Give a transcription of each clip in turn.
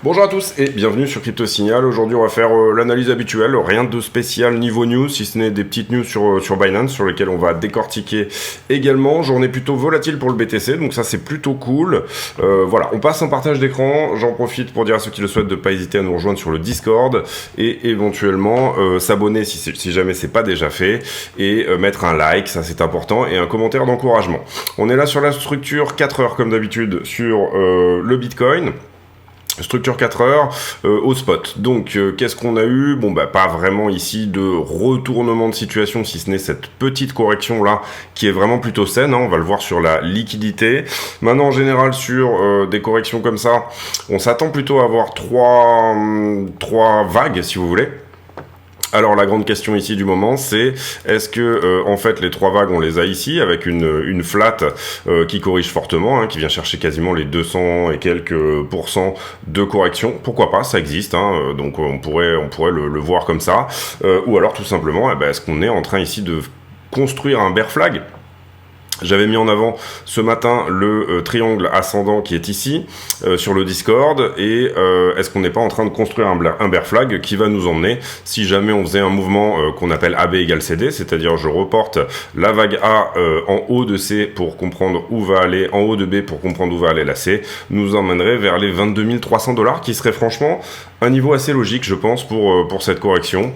Bonjour à tous et bienvenue sur Crypto Signal. Aujourd'hui on va faire l'analyse habituelle, rien de spécial niveau news, si ce n'est des petites news sur Binance sur lesquelles on va décortiquer également. Journée plutôt volatile pour le BTC, donc ça c'est plutôt cool. Voilà, on passe en partage d'écran, j'en profite pour dire à ceux qui le souhaitent de ne pas hésiter à nous rejoindre sur le Discord et éventuellement s'abonner si jamais c'est pas déjà fait et mettre un like, ça c'est important, et un commentaire d'encouragement. On est là sur la structure 4 heures comme d'habitude sur le Bitcoin. Structure 4 heures au spot. Donc qu'est-ce qu'on a eu? Bon bah pas vraiment ici de retournement de situation, si ce n'est cette petite correction là qui est vraiment plutôt saine, hein. On va le voir sur la liquidité. Maintenant en général sur des corrections comme ça, on s'attend plutôt à avoir trois vagues si vous voulez. Alors la grande question ici du moment, c'est est-ce que en fait les trois vagues on les a ici avec une flat qui corrige fortement, hein, qui vient chercher quasiment les 200 et quelques pourcents de correction. Pourquoi pas, ça existe, hein, donc on pourrait le voir comme ça, ou alors tout simplement, est-ce qu'on est en train ici de construire un bear flag? J'avais mis en avant ce matin le triangle ascendant qui est ici sur le Discord, et est-ce qu'on n'est pas en train de construire un bear flag qui va nous emmener, si jamais on faisait un mouvement qu'on appelle AB égale CD, c'est-à-dire je reporte la vague A en haut de C pour comprendre où va aller, en haut de B pour comprendre où va aller la C, nous emmènerait vers les 22 300 $, qui serait franchement un niveau assez logique je pense pour cette correction,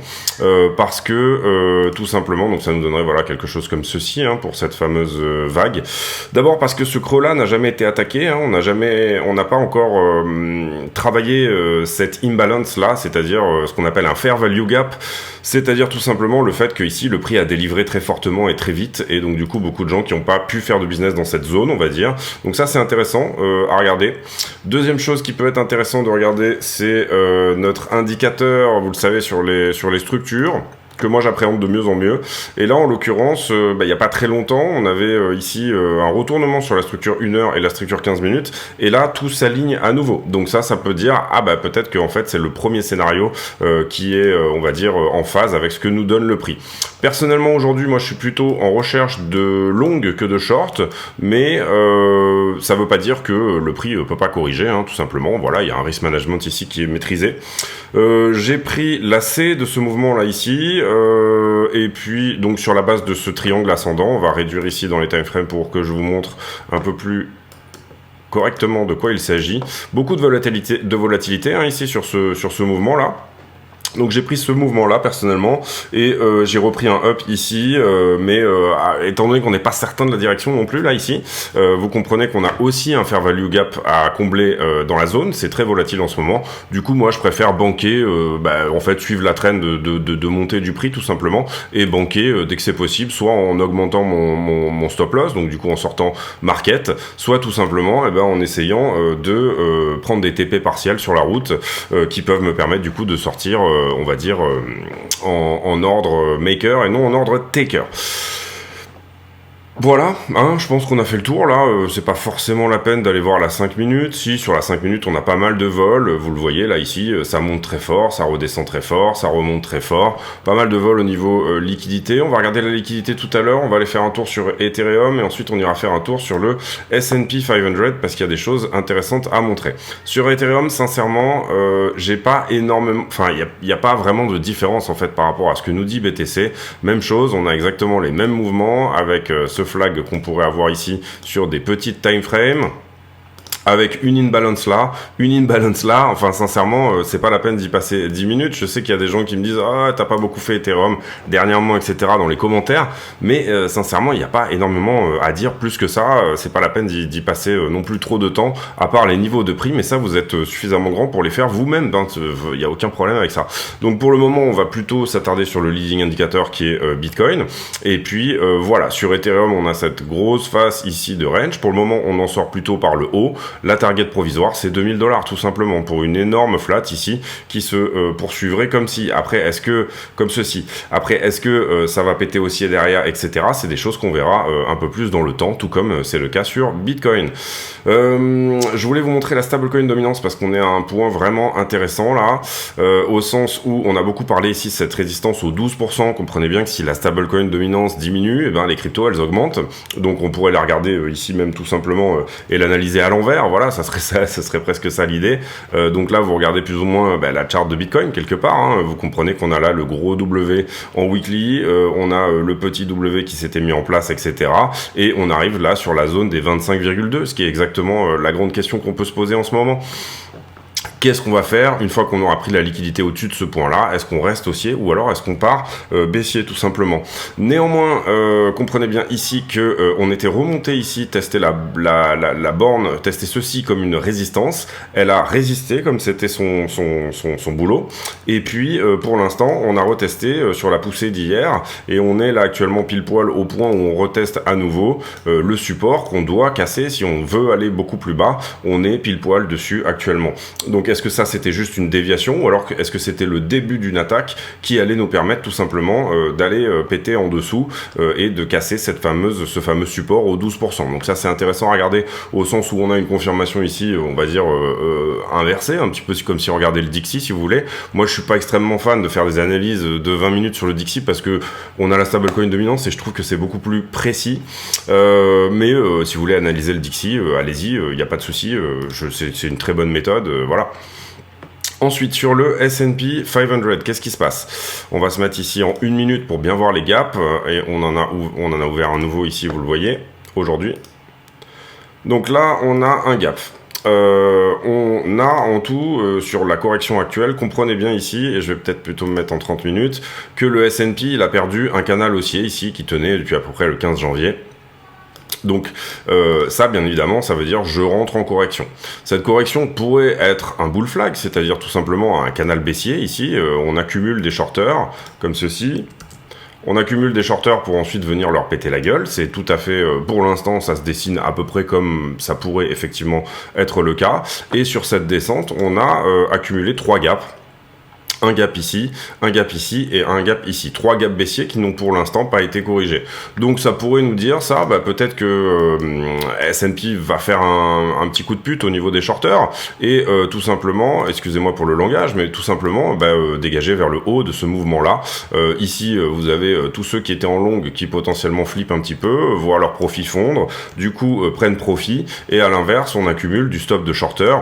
parce que tout simplement, donc ça nous donnerait voilà quelque chose comme ceci, hein, pour cette fameuse vague. D'abord parce que ce creux là n'a jamais été attaqué, hein, on n'a pas encore travaillé cette imbalance là, c'est-à-dire ce qu'on appelle un fair value gap, c'est-à-dire tout simplement le fait que ici le prix a délivré très fortement et très vite, et donc du coup beaucoup de gens qui n'ont pas pu faire de business dans cette zone, on va dire. Donc ça c'est intéressant à regarder. Deuxième chose qui peut être intéressant de regarder, c'est notre indicateur, vous le savez, sur les structures, que moi j'appréhende de mieux en mieux. Et là en l'occurrence, il n'y a pas très longtemps, on avait ici un retournement sur la structure 1 heure et la structure 15 minutes, et là tout s'aligne à nouveau. Donc ça peut dire, peut-être que en fait c'est le premier scénario qui est, on va dire, en phase avec ce que nous donne le prix. Personnellement aujourd'hui, moi je suis plutôt en recherche de longue que de short, mais ça veut pas dire que le prix peut pas corriger, hein, tout simplement. Voilà, il y a un risk management ici qui est maîtrisé. J'ai pris la C de ce mouvement là ici, et puis donc sur la base de ce triangle ascendant, on va réduire ici dans les timeframes pour que je vous montre un peu plus correctement de quoi il s'agit. Beaucoup de volatilité hein, ici sur ce mouvement là. Donc j'ai pris ce mouvement là personnellement, et j'ai repris un up ici, mais étant donné qu'on n'est pas certain de la direction non plus là ici, vous comprenez qu'on a aussi un fair value gap à combler dans la zone, c'est très volatile en ce moment. Du coup moi je préfère banquer, en fait suivre la trend de montée du prix tout simplement, et banquer dès que c'est possible, soit en augmentant mon stop loss, donc du coup en sortant market, soit tout simplement en essayant de prendre des TP partiels sur la route qui peuvent me permettre du coup de sortir on va dire en ordre maker et non en ordre taker. Voilà, hein, je pense qu'on a fait le tour là, c'est pas forcément la peine d'aller voir la 5 minutes, si sur la 5 minutes on a pas mal de vols, vous le voyez là ici, ça monte très fort, ça redescend très fort, ça remonte très fort, pas mal de vols au niveau liquidité. On va regarder la liquidité tout à l'heure, on va aller faire un tour sur Ethereum, et ensuite on ira faire un tour sur le S&P 500 parce qu'il y a des choses intéressantes à montrer. Sur Ethereum, sincèrement, j'ai pas énormément, il y a pas vraiment de différence en fait par rapport à ce que nous dit BTC, même chose, on a exactement les mêmes mouvements avec ce flag qu'on pourrait avoir ici sur des petites time frames, avec une imbalance là, enfin sincèrement, c'est pas la peine d'y passer 10 minutes. Je sais qu'il y a des gens qui me disent « Ah, t'as pas beaucoup fait Ethereum dernièrement, etc. » dans les commentaires, mais sincèrement, il n'y a pas énormément à dire plus que ça, c'est pas la peine d'y passer non plus trop de temps, à part les niveaux de prix, mais ça, vous êtes suffisamment grand pour les faire vous-même, il n'y a aucun problème avec ça. Donc pour le moment, on va plutôt s'attarder sur le leading indicator qui est Bitcoin, et puis voilà, sur Ethereum, on a cette grosse face ici de range. Pour le moment, on en sort plutôt par le haut, la target provisoire, c'est 2000$ tout simplement, pour une énorme flat ici, qui se poursuivrait comme si, après, est-ce que, comme ceci, après, est-ce que ça va péter haussier derrière, etc. C'est des choses qu'on verra un peu plus dans le temps, tout comme c'est le cas sur Bitcoin. Je voulais vous montrer la stablecoin dominance parce qu'on est à un point vraiment intéressant là, au sens où on a beaucoup parlé ici de cette résistance aux 12%. Comprenez bien que si la stablecoin dominance diminue, eh ben, les cryptos elles augmentent. Donc on pourrait la regarder ici même tout simplement et l'analyser à l'envers. Voilà, ça serait presque ça l'idée. Donc là vous regardez plus ou moins la charte de Bitcoin quelque part. Hein. Vous comprenez qu'on a là le gros W en weekly, on a le petit W qui s'était mis en place, etc. Et on arrive là sur la zone des 25,2, ce qui est exactement la grande question qu'on peut se poser en ce moment. Qu'est-ce qu'on va faire une fois qu'on aura pris la liquidité au-dessus de ce point-là? Est-ce qu'on reste haussier ou alors est-ce qu'on part baissier tout simplement? Néanmoins, comprenez bien ici que on était remonté ici, tester la borne, tester ceci comme une résistance. Elle a résisté comme c'était son boulot. Et puis pour l'instant, on a retesté sur la poussée d'hier et on est là actuellement pile poil au point où on reteste à nouveau le support qu'on doit casser si on veut aller beaucoup plus bas. On est pile poil dessus actuellement. Donc est-ce que ça c'était juste une déviation ou alors est-ce que c'était le début d'une attaque qui allait nous permettre tout simplement d'aller péter en dessous et de casser ce fameux support au 12%. Donc ça c'est intéressant à regarder au sens où on a une confirmation ici, on va dire inversée, un petit peu comme si on regardait le Dixie si vous voulez. Moi je suis pas extrêmement fan de faire des analyses de 20 minutes sur le Dixie parce que on a la stablecoin dominance et je trouve que c'est beaucoup plus précis. Mais si vous voulez analyser le Dixie, allez-y, il n'y a pas de souci, c'est une très bonne méthode, voilà. Ensuite, sur le S&P 500, qu'est-ce qui se passe? On va se mettre ici en 1 minute pour bien voir les gaps, et on en a ouvert un nouveau ici, vous le voyez, aujourd'hui. Donc là, on a un gap. On a en tout, sur la correction actuelle, comprenez bien ici, et je vais peut-être plutôt me mettre en 30 minutes, que le S&P, il a perdu un canal haussier ici, qui tenait depuis à peu près le 15 janvier. Donc ça bien évidemment ça veut dire je rentre en correction. Cette correction pourrait être un bull flag, c'est-à-dire tout simplement un canal baissier ici, on accumule des shorters comme ceci. On accumule des shorters pour ensuite venir leur péter la gueule, c'est tout à fait, pour l'instant ça se dessine à peu près comme ça pourrait effectivement être le cas. Et sur cette descente on a accumulé 3 gaps. Un gap ici et un gap ici. 3 gaps baissiers qui n'ont pour l'instant pas été corrigés. Donc ça pourrait nous dire ça, peut-être que S&P va faire un petit coup de pute au niveau des shorters et tout simplement, excusez-moi pour le langage, mais tout simplement dégager vers le haut de ce mouvement-là. Ici, vous avez tous ceux qui étaient en longue qui potentiellement flippent un petit peu, voient leur profit fondre, du coup prennent profit et à l'inverse, on accumule du stop de shorter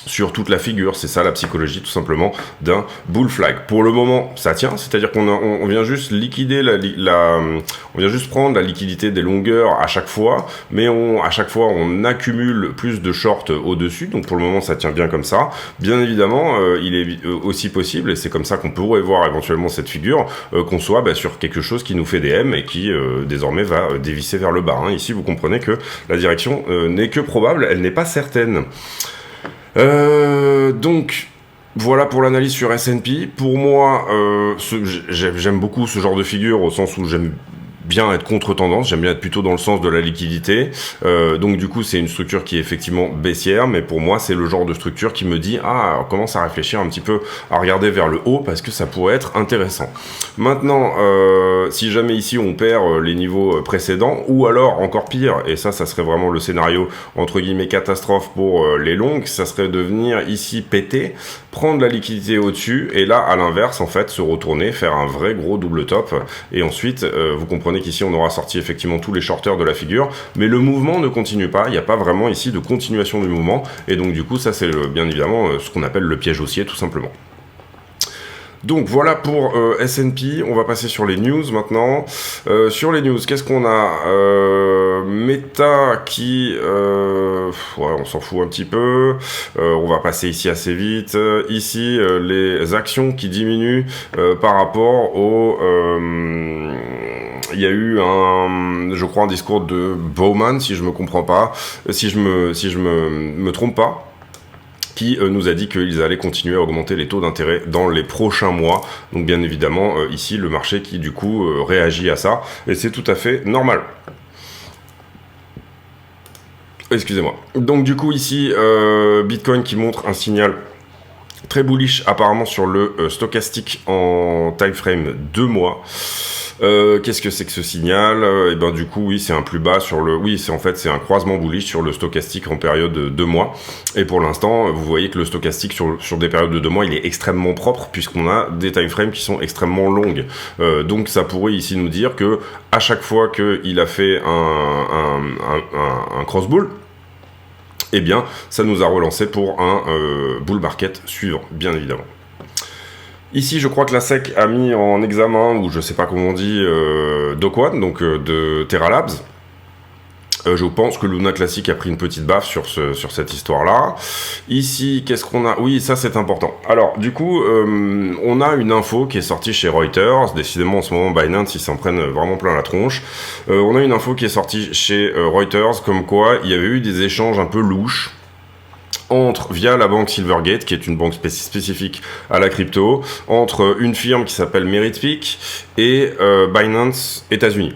sur toute la figure. C'est ça la psychologie tout simplement d'un bull flag. Pour le moment, ça tient, c'est-à-dire qu'on vient juste liquider on vient juste prendre la liquidité des longueurs à chaque fois, mais à chaque fois on accumule plus de shorts au-dessus, donc pour le moment ça tient bien comme ça. Bien évidemment, il est aussi possible, et c'est comme ça qu'on pourrait voir éventuellement cette figure, qu'on soit sur quelque chose qui nous fait des M et qui désormais va dévisser vers le bas. Hein. Ici vous comprenez que la direction n'est que probable, elle n'est pas certaine. Donc voilà pour l'analyse sur S&P. Pour moi, j'aime beaucoup ce genre de figure au sens où j'aime bien être contre-tendance, j'aime bien être plutôt dans le sens de la liquidité, donc du coup c'est une structure qui est effectivement baissière, mais pour moi c'est le genre de structure qui me dit on commence à réfléchir un petit peu, à regarder vers le haut parce que ça pourrait être intéressant. Maintenant, si jamais ici on perd les niveaux précédents, ou alors encore pire, et ça serait vraiment le scénario entre guillemets catastrophe pour les longues, ça serait de venir ici péter, prendre la liquidité au-dessus, et là à l'inverse en fait se retourner, faire un vrai gros double top, et ensuite vous comprenez qu'ici on aura sorti effectivement tous les shorters de la figure, mais le mouvement ne continue pas, il n'y a pas vraiment ici de continuation du mouvement, et donc du coup ça c'est bien évidemment ce qu'on appelle le piège haussier tout simplement. Donc voilà pour S&P, on va passer sur les news maintenant. Sur les news, qu'est-ce qu'on a Meta qui... on s'en fout un petit peu. On va passer ici assez vite. Ici, les actions qui diminuent par rapport au... il y a eu je crois un discours de Bowman, si je me comprends pas, si je me trompe pas, qui nous a dit qu'ils allaient continuer à augmenter les taux d'intérêt dans les prochains mois. Donc bien évidemment, ici, le marché qui du coup réagit à ça, et c'est tout à fait normal. Excusez-moi. Donc du coup ici, Bitcoin qui montre un signal très bullish apparemment sur le stochastique en time frame 2 mois. Qu'est-ce que c'est que ce signal? Et ben du coup oui c'est un plus bas sur le, oui c'est en fait c'est un croisement bullish sur le stochastique en période de 2 mois. Et pour l'instant vous voyez que le stochastique sur des périodes de 2 mois il est extrêmement propre puisqu'on a des time frames qui sont extrêmement longues. Donc ça pourrait ici nous dire que à chaque fois qu'il a fait un cross bull, eh bien ça nous a relancé pour un bull market suivant, bien évidemment. Ici, je crois que la SEC a mis en examen, ou je sais pas comment on dit, Dokwan, donc de Terra Labs. Je pense que Luna Classic a pris une petite baffe sur cette histoire-là. Ici, qu'est-ce qu'on a? Oui, ça c'est important. Alors, du coup, on a une info qui est sortie chez Reuters. Décidément, en ce moment, Binance, ils s'en prennent vraiment plein la tronche. On a une info qui est sortie chez Reuters, comme quoi il y avait eu des échanges un peu louches via la banque Silvergate, qui est une banque spécifique à la crypto, entre une firme qui s'appelle Meritpeak et Binance États-Unis.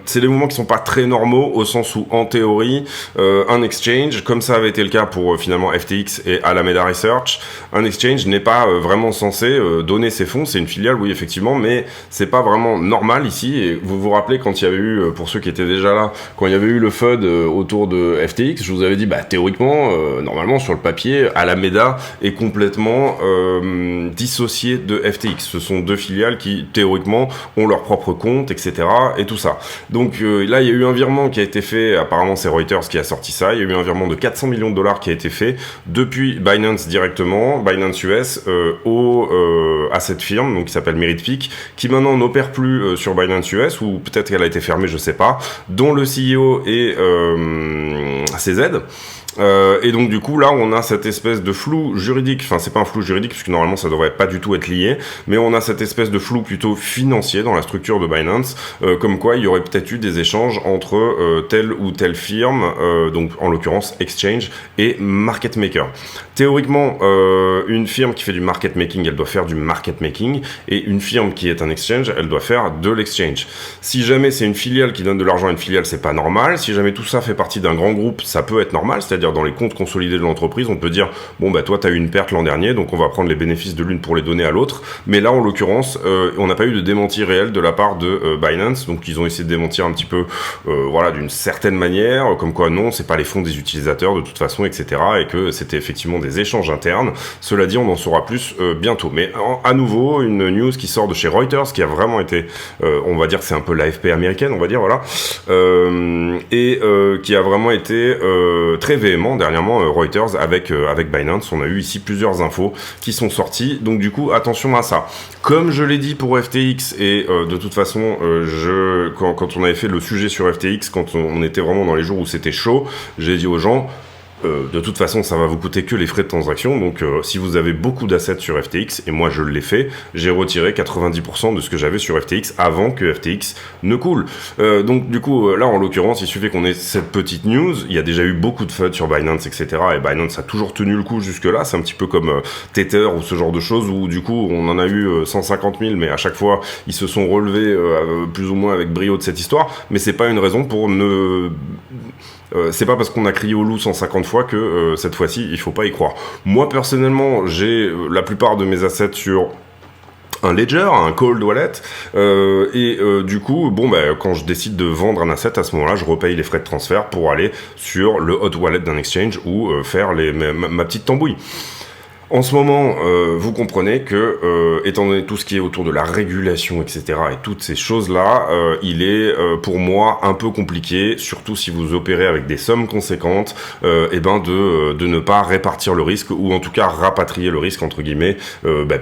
C'est des mouvements qui sont pas très normaux au sens où en théorie un exchange, comme ça avait été le cas pour finalement FTX et Alameda Research, un exchange n'est pas vraiment censé donner ses fonds. C'est une filiale, oui effectivement, mais c'est pas vraiment normal ici. Et vous vous rappelez quand il y avait eu, pour ceux qui étaient déjà là, quand il y avait eu le FUD autour de FTX, je vous avais dit bah théoriquement normalement sur le papier Alameda est complètement dissocié de FTX. Ce sont deux filiales qui théoriquement ont leur propre compte, etc. et tout ça. Donc là, il y a eu un virement qui a été fait, apparemment c'est Reuters qui a sorti ça, il y a eu un virement de 400 millions de dollars qui a été fait depuis Binance directement, Binance US, à cette firme, donc qui s'appelle Meritpeak, qui maintenant n'opère plus sur Binance US, ou peut-être qu'elle a été fermée, je sais pas, dont le CEO est CZ. Et donc du coup là on a cette espèce de flou juridique, enfin c'est pas un flou juridique puisque normalement ça devrait pas du tout être lié, mais on a cette espèce de flou plutôt financier dans la structure de Binance, comme quoi il y aurait peut-être eu des échanges entre telle ou telle firme, donc en l'occurrence exchange et market maker. Théoriquement une firme qui fait du market making elle doit faire du market making, et une firme qui est un exchange elle doit faire de l'exchange. Si jamais c'est une filiale qui donne de l'argent à une filiale, c'est pas normal. Si jamais tout ça fait partie d'un grand groupe, ça peut être normal, c'est-à-dire dans les comptes consolidés de l'entreprise, on peut dire bon bah toi t'as eu une perte l'an dernier, donc on va prendre les bénéfices de l'une pour les donner à l'autre. Mais là en l'occurrence, on n'a pas eu de démenti réel de la part de Binance, donc ils ont essayé de démentir un petit peu, voilà, d'une certaine manière, comme quoi non, c'est pas les fonds des utilisateurs de toute façon, etc. Et que c'était effectivement des échanges internes. Cela dit, on en saura plus bientôt. Mais à nouveau, une news qui sort de chez Reuters, qui a vraiment été, on va dire que c'est un peu l'AFP américaine, on va dire, voilà, et qui a vraiment été très véhément dernièrement, Reuters avec Binance. On a eu ici plusieurs infos qui sont sorties, donc du coup attention à ça. Comme je l'ai dit pour FTX, et de toute façon quand on avait fait le sujet sur FTX, quand on était vraiment dans les jours où c'était chaud, j'ai dit aux gens de toute façon ça va vous coûter que les frais de transaction, donc si vous avez beaucoup d'assets sur FTX, et moi je l'ai fait, j'ai retiré 90% de ce que j'avais sur FTX avant que FTX ne coule. Donc du coup là en l'occurrence il suffit qu'on ait cette petite news. Il y a déjà eu beaucoup de FUD sur Binance, etc. et Binance a toujours tenu le coup jusque là. C'est un petit peu comme Tether ou ce genre de choses où du coup on en a eu 150 000, mais à chaque fois ils se sont relevés plus ou moins avec brio de cette histoire, mais c'est pas une raison pour ne... c'est pas parce qu'on a crié au loup 150 fois que cette fois-ci il faut pas y croire. Moi personnellement j'ai la plupart de mes assets sur un ledger, un cold wallet, et du coup, bon, bah, quand je décide de vendre un asset, à ce moment-là, je repaye les frais de transfert pour aller sur le hot wallet d'un exchange ou faire ma petite tambouille. En ce moment, vous comprenez que, étant donné tout ce qui est autour de la régulation, etc., et toutes ces choses-là, il est, pour moi, un peu compliqué, surtout si vous opérez avec des sommes conséquentes, et ben de ne pas répartir le risque, ou en tout cas rapatrier le risque, entre guillemets,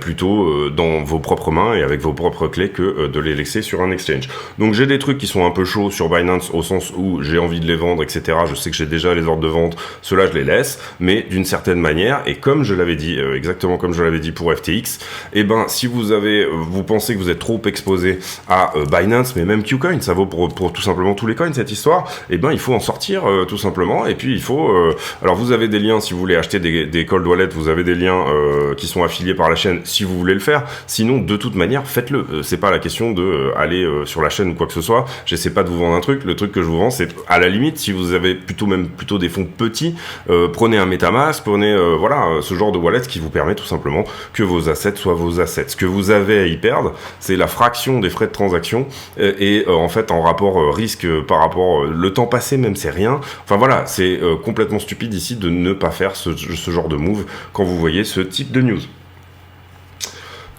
plutôt dans vos propres mains et avec vos propres clés que de les laisser sur un exchange. Donc j'ai des trucs qui sont un peu chauds sur Binance, au sens où j'ai envie de les vendre, etc. Je sais que j'ai déjà les ordres de vente, ceux-là je les laisse, mais d'une certaine manière, et comme je l'avais dit, dit, exactement comme je l'avais dit pour FTX, et ben si vous pensez que vous êtes trop exposé à Binance, mais même Qcoin, ça vaut pour tout simplement tous les coins cette histoire, et ben il faut en sortir tout simplement, et puis il faut... alors vous avez des liens, si vous voulez acheter des cold wallets, vous avez des liens qui sont affiliés par la chaîne si vous voulez le faire, sinon de toute manière faites-le, c'est pas la question de aller sur la chaîne ou quoi que ce soit, j'essaie pas de vous vendre un truc, le truc que je vous vends c'est à la limite, si vous avez plutôt des fonds petits, prenez un MetaMask, prenez ce genre de wallet qui vous permet tout simplement que vos assets soient vos assets. Ce que vous avez à y perdre, c'est la fraction des frais de transaction et en fait en rapport risque par rapport le temps passé même c'est rien. Enfin voilà, c'est complètement stupide ici de ne pas faire ce genre de move quand vous voyez ce type de news.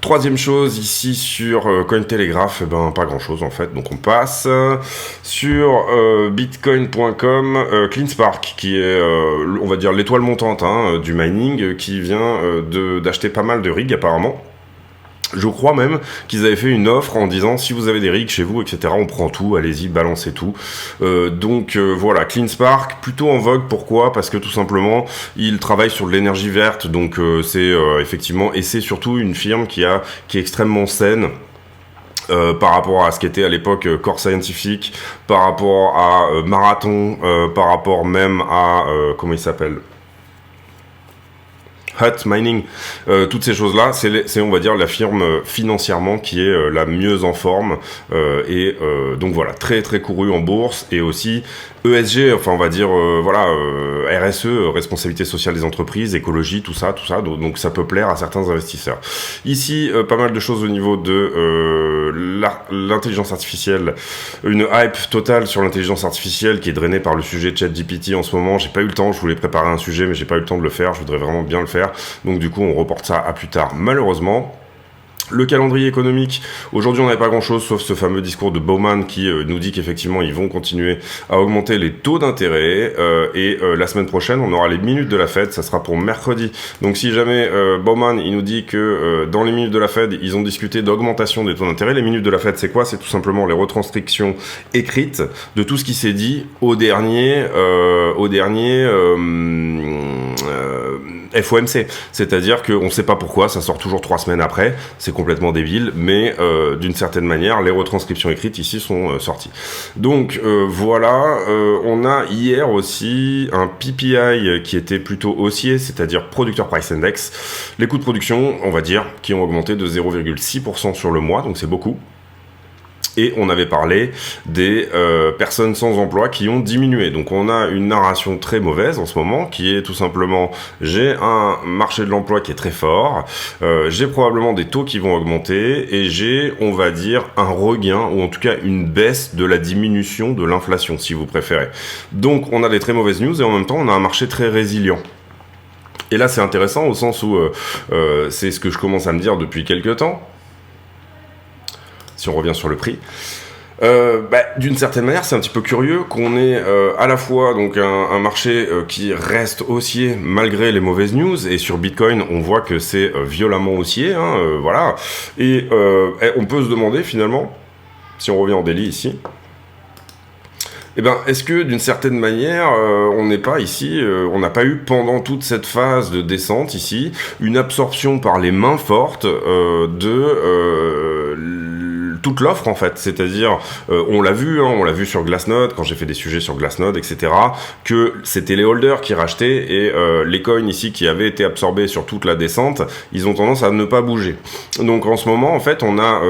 Troisième chose ici sur Cointelegraph, pas grand chose en fait, donc on passe sur bitcoin.com, CleanSpark qui est on va dire l'étoile montante du mining qui vient d'acheter pas mal de rigs apparemment. Je crois même qu'ils avaient fait une offre en disant si vous avez des rigs chez vous, etc., on prend tout, allez-y, balancez tout. Donc voilà, CleanSpark, plutôt en vogue. Pourquoi ? Parce que tout simplement, ils travaillent sur de l'énergie verte, donc c'est effectivement, et c'est surtout une firme qui est extrêmement saine. Par rapport à ce qu'était à l'époque Core Scientific, par rapport à Marathon, par rapport même à comment il s'appelle ? Hut Mining, toutes ces choses-là, c'est on va dire la firme financièrement qui est la mieux en forme et donc voilà, très très courue en bourse et aussi ESG, enfin on va dire RSE, responsabilité sociale des entreprises, écologie, tout ça, donc ça peut plaire à certains investisseurs. Ici, pas mal de choses au niveau de l'intelligence artificielle, une hype totale sur l'intelligence artificielle qui est drainée par le sujet de ChatGPT en ce moment. J'ai pas eu le temps, je voulais préparer un sujet mais j'ai pas eu le temps de le faire, je voudrais vraiment bien le faire, donc du coup on reporte ça à plus tard malheureusement. Le calendrier économique, aujourd'hui on n'avait pas grand chose sauf ce fameux discours de Bowman qui nous dit qu'effectivement ils vont continuer à augmenter les taux d'intérêt et la semaine prochaine on aura les minutes de la Fed, ça sera pour mercredi. Donc si jamais Bowman il nous dit que dans les minutes de la Fed ils ont discuté d'augmentation des taux d'intérêt, les minutes de la Fed c'est quoi ? C'est tout simplement les retranscriptions écrites de tout ce qui s'est dit au dernier FOMC, c'est-à-dire qu'on ne sait pas pourquoi, ça sort toujours 3 semaines après, c'est complètement débile, mais d'une certaine manière, les retranscriptions écrites ici sont sorties. Donc voilà, on a hier aussi un PPI qui était plutôt haussier, c'est-à-dire Producer Price Index. Les coûts de production, on va dire, qui ont augmenté de 0,6% sur le mois, donc c'est beaucoup. Et on avait parlé des personnes sans emploi qui ont diminué. Donc on a une narration très mauvaise en ce moment qui est tout simplement j'ai un marché de l'emploi qui est très fort, j'ai probablement des taux qui vont augmenter et j'ai, on va dire, un regain ou en tout cas une baisse de la diminution de l'inflation si vous préférez. Donc on a des très mauvaises news et en même temps on a un marché très résilient. Et là c'est intéressant au sens où c'est ce que je commence à me dire depuis quelques temps. Si on revient sur le prix, d'une certaine manière, c'est un petit peu curieux qu'on ait à la fois donc un marché qui reste haussier malgré les mauvaises news, et sur Bitcoin, on voit que c'est violemment haussier, voilà. Et on peut se demander finalement, si on revient en daily ici, est-ce que d'une certaine manière, on n'est pas ici, on n'a pas eu pendant toute cette phase de descente ici une absorption par les mains fortes toute l'offre en fait, c'est-à-dire on l'a vu sur Glassnode quand j'ai fait des sujets sur Glassnode, etc., que c'était les holders qui rachetaient et les coins ici qui avaient été absorbés sur toute la descente, ils ont tendance à ne pas bouger. Donc en ce moment en fait on a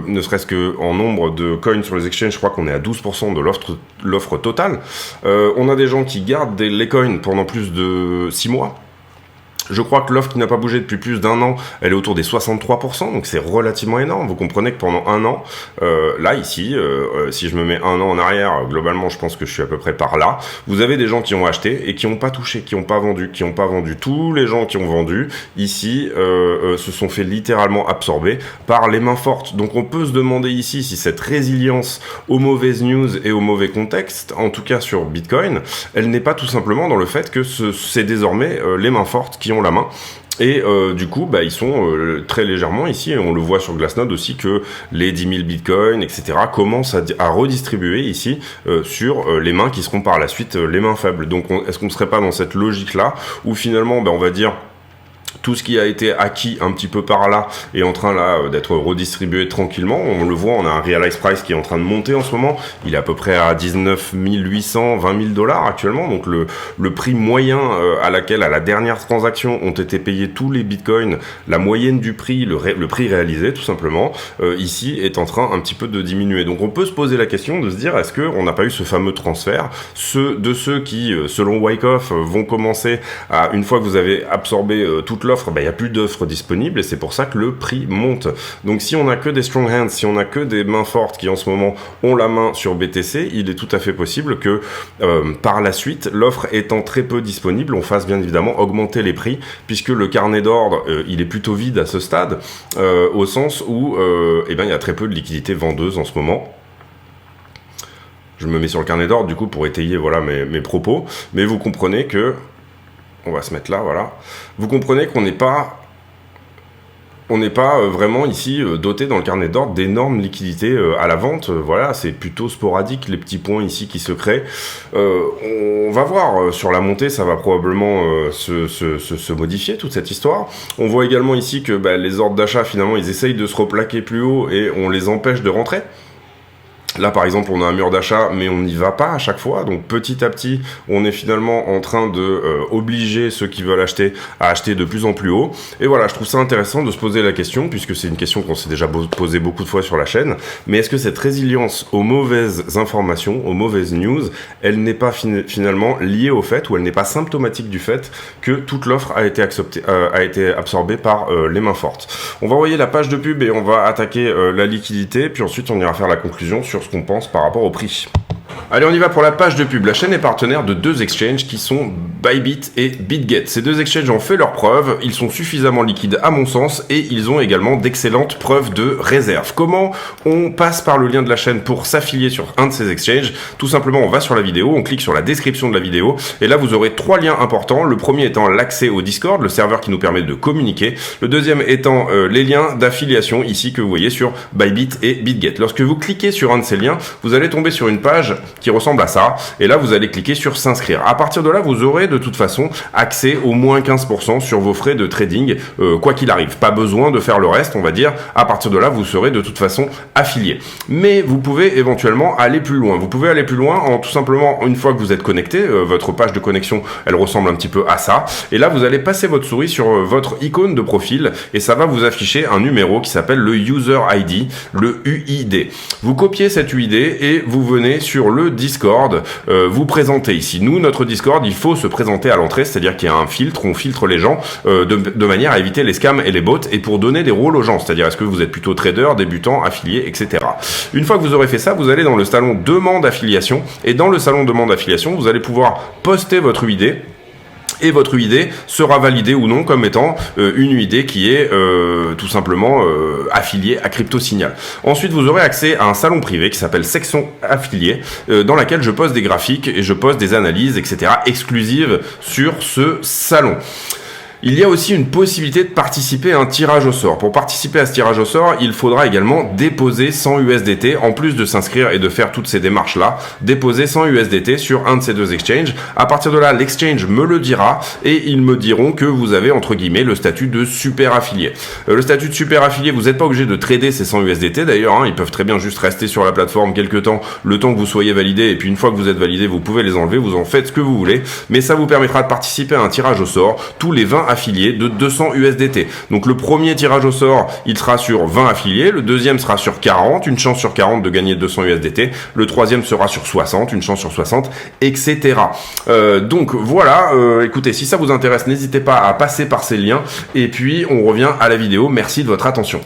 ne serait-ce que en nombre de coins sur les exchanges, je crois qu'on est à 12% de l'offre totale. On a des gens qui gardent les coins pendant plus de 6 mois. Je crois que l'offre qui n'a pas bougé depuis plus d'1 an, elle est autour des 63%, donc c'est relativement énorme. Vous comprenez que pendant 1 an, là, ici, si je me mets 1 an en arrière, globalement, je pense que je suis à peu près par là. Vous avez des gens qui ont acheté et qui n'ont pas touché, qui n'ont pas vendu. Tous les gens qui ont vendu, ici, se sont fait littéralement absorber par les mains fortes. Donc on peut se demander ici si cette résilience aux mauvaises news et aux mauvais contextes, en tout cas sur Bitcoin, elle n'est pas tout simplement dans le fait que c'est désormais les mains fortes qui ont la main. Et du coup, ils sont très légèrement ici, et on le voit sur Glassnode aussi, que les 10 000 bitcoins, etc., commencent à redistribuer ici sur les mains qui seront par la suite les mains faibles. Donc est-ce qu'on ne serait pas dans cette logique-là, où finalement, on va dire, Tout ce qui a été acquis un petit peu par là est en train là d'être redistribué tranquillement. On le voit, on a un realized price qui est en train de monter en ce moment. Il est à peu près à 19 800, 20 000 dollars actuellement. Donc le prix moyen à la dernière transaction ont été payés tous les bitcoins, la moyenne du prix, le prix réalisé tout simplement, ici est en train un petit peu de diminuer. Donc on peut se poser la question de se dire, est-ce qu'on n'a pas eu ce fameux transfert, ceux qui, selon Wyckoff, vont commencer à, une fois que vous avez absorbé toute l'offre, il n'y a plus d'offres disponibles et c'est pour ça que le prix monte. Donc si on n'a que des strong hands, si on n'a que des mains fortes qui en ce moment ont la main sur BTC, il est tout à fait possible que par la suite, l'offre étant très peu disponible, on fasse bien évidemment augmenter les prix, puisque le carnet d'ordre, il est plutôt vide à ce stade, au sens où il y a très peu de liquidités vendeuses en ce moment. Je me mets sur le carnet d'ordre du coup pour étayer voilà mes propos, mais vous comprenez que on va se mettre là, voilà. Vous comprenez qu'on n'est pas vraiment ici doté dans le carnet d'ordre d'énormes liquidités à la vente. Voilà, c'est plutôt sporadique les petits points ici qui se créent. On va voir sur la montée, ça va probablement se modifier toute cette histoire. On voit également ici que les ordres d'achat finalement ils essayent de se replaquer plus haut et on les empêche de rentrer. Là, par exemple, on a un mur d'achat, mais on n'y va pas à chaque fois. Donc, petit à petit, on est finalement en train de obliger ceux qui veulent acheter à acheter de plus en plus haut. Et voilà, je trouve ça intéressant de se poser la question, puisque c'est une question qu'on s'est déjà posée beaucoup de fois sur la chaîne. Mais est-ce que cette résilience aux mauvaises informations, aux mauvaises news, elle n'est pas finalement liée au fait, ou elle n'est pas symptomatique du fait que toute l'offre a été absorbée par les mains fortes. On va envoyer la page de pub et on va attaquer la liquidité, puis ensuite on ira faire la conclusion sur ce qu'on pense par rapport au prix. Allez, on y va pour la page de pub. La chaîne est partenaire de deux exchanges qui sont Bybit et BitGet. Ces deux exchanges ont fait leurs preuves, ils sont suffisamment liquides à mon sens et ils ont également d'excellentes preuves de réserve. Comment on passe par le lien de la chaîne pour s'affilier sur un de ces exchanges? Tout simplement, on va sur la vidéo, on clique sur la description de la vidéo et là vous aurez trois liens importants. Le premier étant l'accès au Discord, le serveur qui nous permet de communiquer. Le deuxième étant les liens d'affiliation ici que vous voyez sur Bybit et BitGet. Lorsque vous cliquez sur un de ces liens, vous allez tomber sur une page qui ressemble à ça, et là vous allez cliquer sur s'inscrire. À partir de là, vous aurez de toute façon accès au moins 15% sur vos frais de trading, quoi qu'il arrive. Pas besoin de faire le reste, on va dire. À partir de là, vous serez de toute façon affilié. Mais vous pouvez éventuellement aller plus loin. Vous pouvez aller plus loin en tout simplement, une fois que vous êtes connecté, votre page de connexion, elle ressemble un petit peu à ça. Et là, vous allez passer votre souris sur votre icône de profil, et ça va vous afficher un numéro qui s'appelle le User ID, le UID. Vous copiez cet UID et vous venez sur le Discord, vous présentez ici. Nous, notre Discord, il faut se présenter à l'entrée, c'est-à-dire qu'il y a un filtre, on filtre les gens de manière à éviter les scams et les bots et pour donner des rôles aux gens, c'est-à-dire est-ce que vous êtes plutôt trader, débutant, affilié, etc. Une fois que vous aurez fait ça, vous allez dans le salon demande affiliation et dans le salon demande affiliation, vous allez pouvoir poster votre UID. Et votre UID sera validé ou non comme étant une UID qui est tout simplement affiliée à CryptoSignal. Ensuite, vous aurez accès à un salon privé qui s'appelle Section Affiliée, dans laquelle je poste des graphiques et je poste des analyses, etc. exclusives sur ce salon. Il y a aussi une possibilité de participer à un tirage au sort. Pour participer à ce tirage au sort, il faudra également déposer 100 USDT, en plus de s'inscrire et de faire toutes ces démarches-là, déposer 100 USDT sur un de ces deux exchanges. À partir de là, l'exchange me le dira et ils me diront que vous avez, entre guillemets, le statut de super affilié. Le statut de super affilié, vous n'êtes pas obligé de trader ces 100 USDT d'ailleurs, ils peuvent très bien juste rester sur la plateforme quelques temps, le temps que vous soyez validé, et puis une fois que vous êtes validé, vous pouvez les enlever, vous en faites ce que vous voulez, mais ça vous permettra de participer à un tirage au sort tous les 20 affiliés de 200 USDT. Donc le premier tirage au sort, il sera sur 20 affiliés, le deuxième sera sur 40, une chance sur 40 de gagner 200 USDT, le troisième sera sur 60, une chance sur 60, etc. Donc voilà, écoutez, si ça vous intéresse, n'hésitez pas à passer par ces liens, et puis on revient à la vidéo. Merci de votre attention.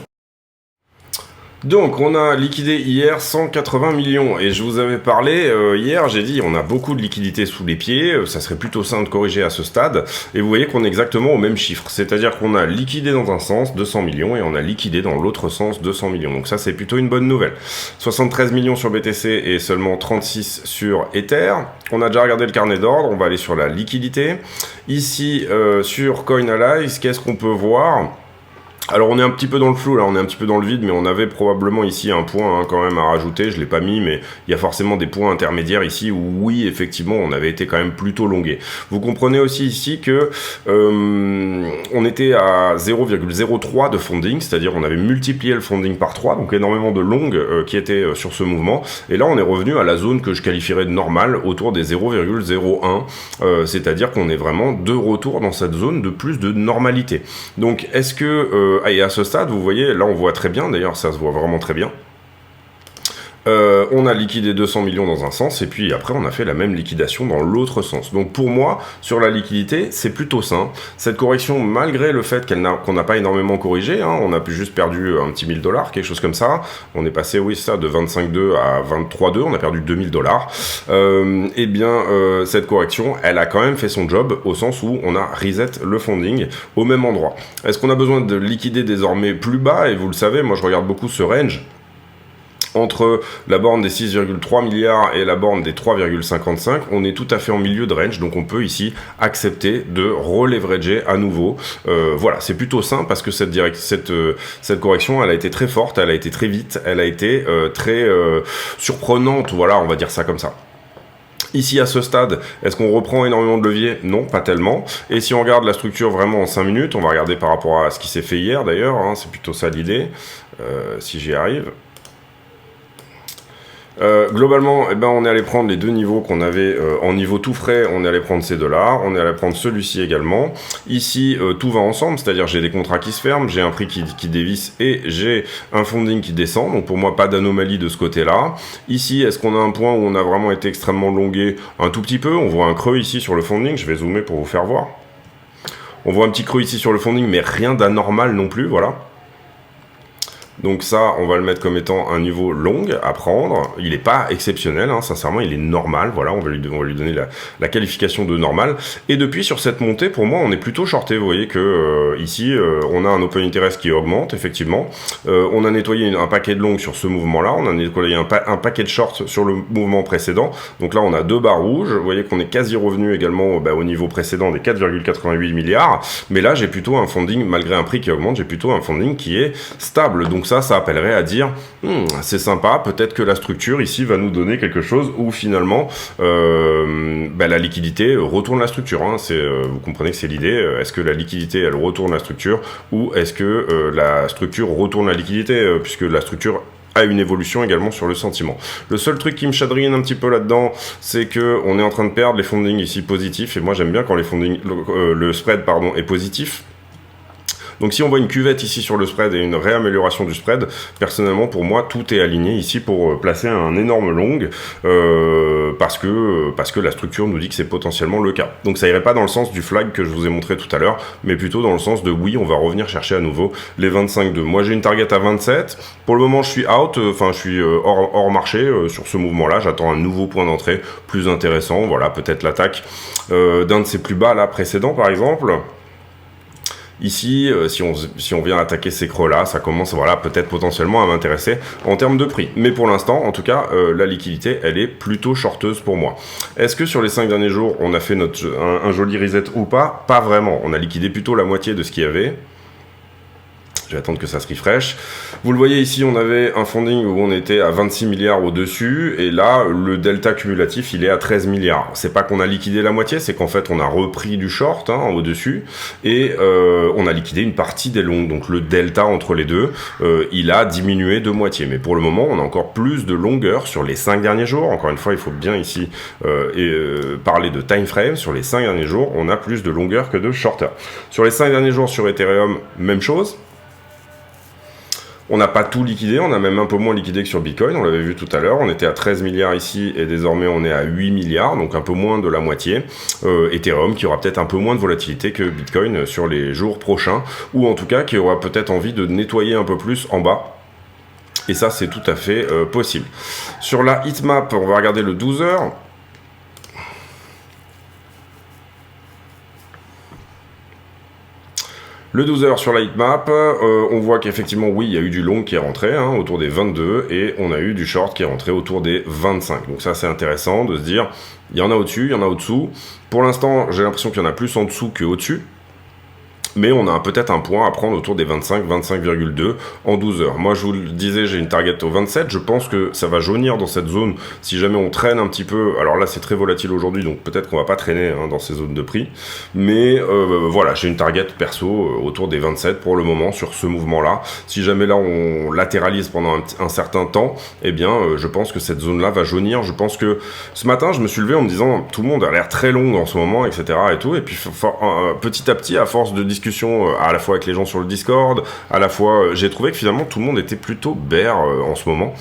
Donc on a liquidé hier 180 millions et je vous avais parlé hier, j'ai dit on a beaucoup de liquidités sous les pieds, ça serait plutôt sain de corriger à ce stade et vous voyez qu'on est exactement au même chiffre, c'est-à-dire qu'on a liquidé dans un sens 200 millions et on a liquidé dans l'autre sens 200 millions, donc ça c'est plutôt une bonne nouvelle. 73 millions sur BTC et seulement 36 sur Ether. On a déjà regardé le carnet d'ordre, on va aller sur la liquidité. Ici sur CoinAlyze, qu'est-ce qu'on peut voir ? Alors on est un petit peu dans le flou, là on est un petit peu dans le vide, mais on avait probablement ici un point quand même à rajouter, je l'ai pas mis, mais il y a forcément des points intermédiaires ici où oui, effectivement, on avait été quand même plutôt longué. Vous comprenez aussi ici que on était à 0,03 de funding, c'est-à-dire on avait multiplié le funding par 3, donc énormément de longues qui étaient sur ce mouvement, et là on est revenu à la zone que je qualifierais de normale, autour des 0,01, c'est-à-dire qu'on est vraiment de retour dans cette zone de plus de normalité. Donc est-ce que et à ce stade, vous voyez, là on voit très bien, d'ailleurs ça se voit vraiment très bien, on a liquidé 200 millions dans un sens, et puis après on a fait la même liquidation dans l'autre sens. Donc pour moi, sur la liquidité, c'est plutôt sain. Cette correction, malgré le fait qu'on n'a pas énormément corrigé, hein, on a juste perdu un petit $1000, quelque chose comme ça, on est passé, oui ça, de 25,2 à 23,2, on a perdu $2000, et bien cette correction, elle a quand même fait son job, au sens où on a reset le funding au même endroit. Est-ce qu'on a besoin de liquider désormais plus bas? Et vous le savez, moi je regarde beaucoup ce range, entre la borne des 6,3 milliards et la borne des 3,55, on est tout à fait en milieu de range, donc on peut ici accepter de releverager à nouveau. Voilà, c'est plutôt sain parce que cette correction, elle a été très forte, elle a été très vite, elle a été très surprenante, voilà, on va dire ça comme ça. Ici, à ce stade, est-ce qu'on reprend énormément de levier? Non, pas tellement. Et si on regarde la structure vraiment en 5 minutes, on va regarder par rapport à ce qui s'est fait hier d'ailleurs, hein, c'est plutôt ça l'idée, si j'y arrive. Globalement, eh ben, on est allé prendre les deux niveaux qu'on avait en niveau tout frais, on est allé prendre ces deux-là, on est allé prendre celui-ci également. Ici, tout va ensemble, c'est-à-dire j'ai des contrats qui se ferment, j'ai un prix qui dévisse et j'ai un funding qui descend, donc pour moi, pas d'anomalie de ce côté-là. Ici, est-ce qu'on a un point où on a vraiment été extrêmement longué? Un tout petit peu, on voit un creux ici sur le funding, je vais zoomer pour vous faire voir. On voit un petit creux ici sur le funding, mais rien d'anormal non plus, voilà. Donc ça, on va le mettre comme étant un niveau long à prendre. Il n'est pas exceptionnel, hein, sincèrement, il est normal. Voilà, on va lui donner la qualification de normal. Et depuis, sur cette montée, pour moi, on est plutôt shorté. Vous voyez que ici, on a un open interest qui augmente, effectivement. On a nettoyé un paquet de longues sur ce mouvement-là. On a nettoyé un paquet de shorts sur le mouvement précédent. Donc là, on a deux barres rouges. Vous voyez qu'on est quasi revenu également au niveau précédent des 4,88 milliards. Mais là, j'ai plutôt un funding, malgré un prix qui augmente, j'ai plutôt un funding qui est stable. Donc ça appellerait à dire c'est sympa, peut-être que la structure ici va nous donner quelque chose où finalement la liquidité retourne la structure, hein. Vous comprenez que c'est l'idée, est-ce que la liquidité elle retourne la structure ou est-ce que la structure retourne la liquidité, puisque la structure a une évolution également sur le sentiment. Le seul truc qui me chagrine un petit peu là-dedans, c'est que on est en train de perdre les fundings ici positifs, et moi j'aime bien quand les fundings, le spread pardon, est positif. Donc si on voit une cuvette ici sur le spread et une réamélioration du spread, personnellement pour moi tout est aligné ici pour placer un énorme long parce que la structure nous dit que c'est potentiellement le cas. Donc ça irait pas dans le sens du flag que je vous ai montré tout à l'heure, mais plutôt dans le sens de oui, on va revenir chercher à nouveau les 25,2. Moi j'ai une target à 27, pour le moment je suis out, je suis hors marché sur ce mouvement-là, j'attends un nouveau point d'entrée plus intéressant, voilà, peut-être l'attaque d'un de ces plus bas là précédents par exemple. Ici, si on vient attaquer ces creux-là, ça commence, voilà, peut-être potentiellement à m'intéresser en termes de prix. Mais pour l'instant, en tout cas, la liquidité, elle est plutôt shorteuse pour moi. Est-ce que sur les 5 derniers jours, on a fait un joli reset ou pas? Pas vraiment. On a liquidé plutôt la moitié de ce qu'il y avait. Je vais attendre que ça se refresh. Vous le voyez ici, on avait un funding où on était à 26 milliards au-dessus, et là, le delta cumulatif, il est à 13 milliards. C'est pas qu'on a liquidé la moitié, c'est qu'en fait, on a repris du short au-dessus, et on a liquidé une partie des longues. Donc le delta entre les deux, il a diminué de moitié. Mais pour le moment, on a encore plus de longueur sur les 5 derniers jours. Encore une fois, il faut bien ici parler de time frame. Sur les 5 derniers jours, on a plus de longueur que de shorter. Sur les 5 derniers jours sur Ethereum, même chose. On n'a pas tout liquidé, on a même un peu moins liquidé que sur Bitcoin, on l'avait vu tout à l'heure, on était à 13 milliards ici et désormais on est à 8 milliards, donc un peu moins de la moitié. Ethereum qui aura peut-être un peu moins de volatilité que Bitcoin sur les jours prochains, ou en tout cas qui aura peut-être envie de nettoyer un peu plus en bas. Et ça c'est tout à fait possible. Sur la heatmap, on va regarder le 12 heures. Le 12 heures sur la heatmap, on voit qu'effectivement, oui, il y a eu du long qui est rentré, autour des 22, et on a eu du short qui est rentré autour des 25. Donc ça, c'est intéressant de se dire, il y en a au-dessus, il y en a au-dessous. Pour l'instant, j'ai l'impression qu'il y en a plus en dessous qu'au-dessus. Mais on a peut-être un point à prendre autour des 25, 25,2 en 12 heures. Moi, je vous le disais, j'ai une target au 27. Je pense que ça va jaunir dans cette zone si jamais on traîne un petit peu. Alors là, c'est très volatile aujourd'hui, donc peut-être qu'on va pas traîner dans ces zones de prix. Mais voilà, j'ai une target perso autour des 27 pour le moment sur ce mouvement-là. Si jamais là, on latéralise pendant un certain temps, eh bien, je pense que cette zone-là va jaunir. Je pense que ce matin, je me suis levé en me disant, tout le monde a l'air très long en ce moment, etc. et tout. Et puis, petit à petit, à force de discussion à la fois avec les gens sur le Discord, à la fois j'ai trouvé que finalement tout le monde était plutôt bear en ce moment,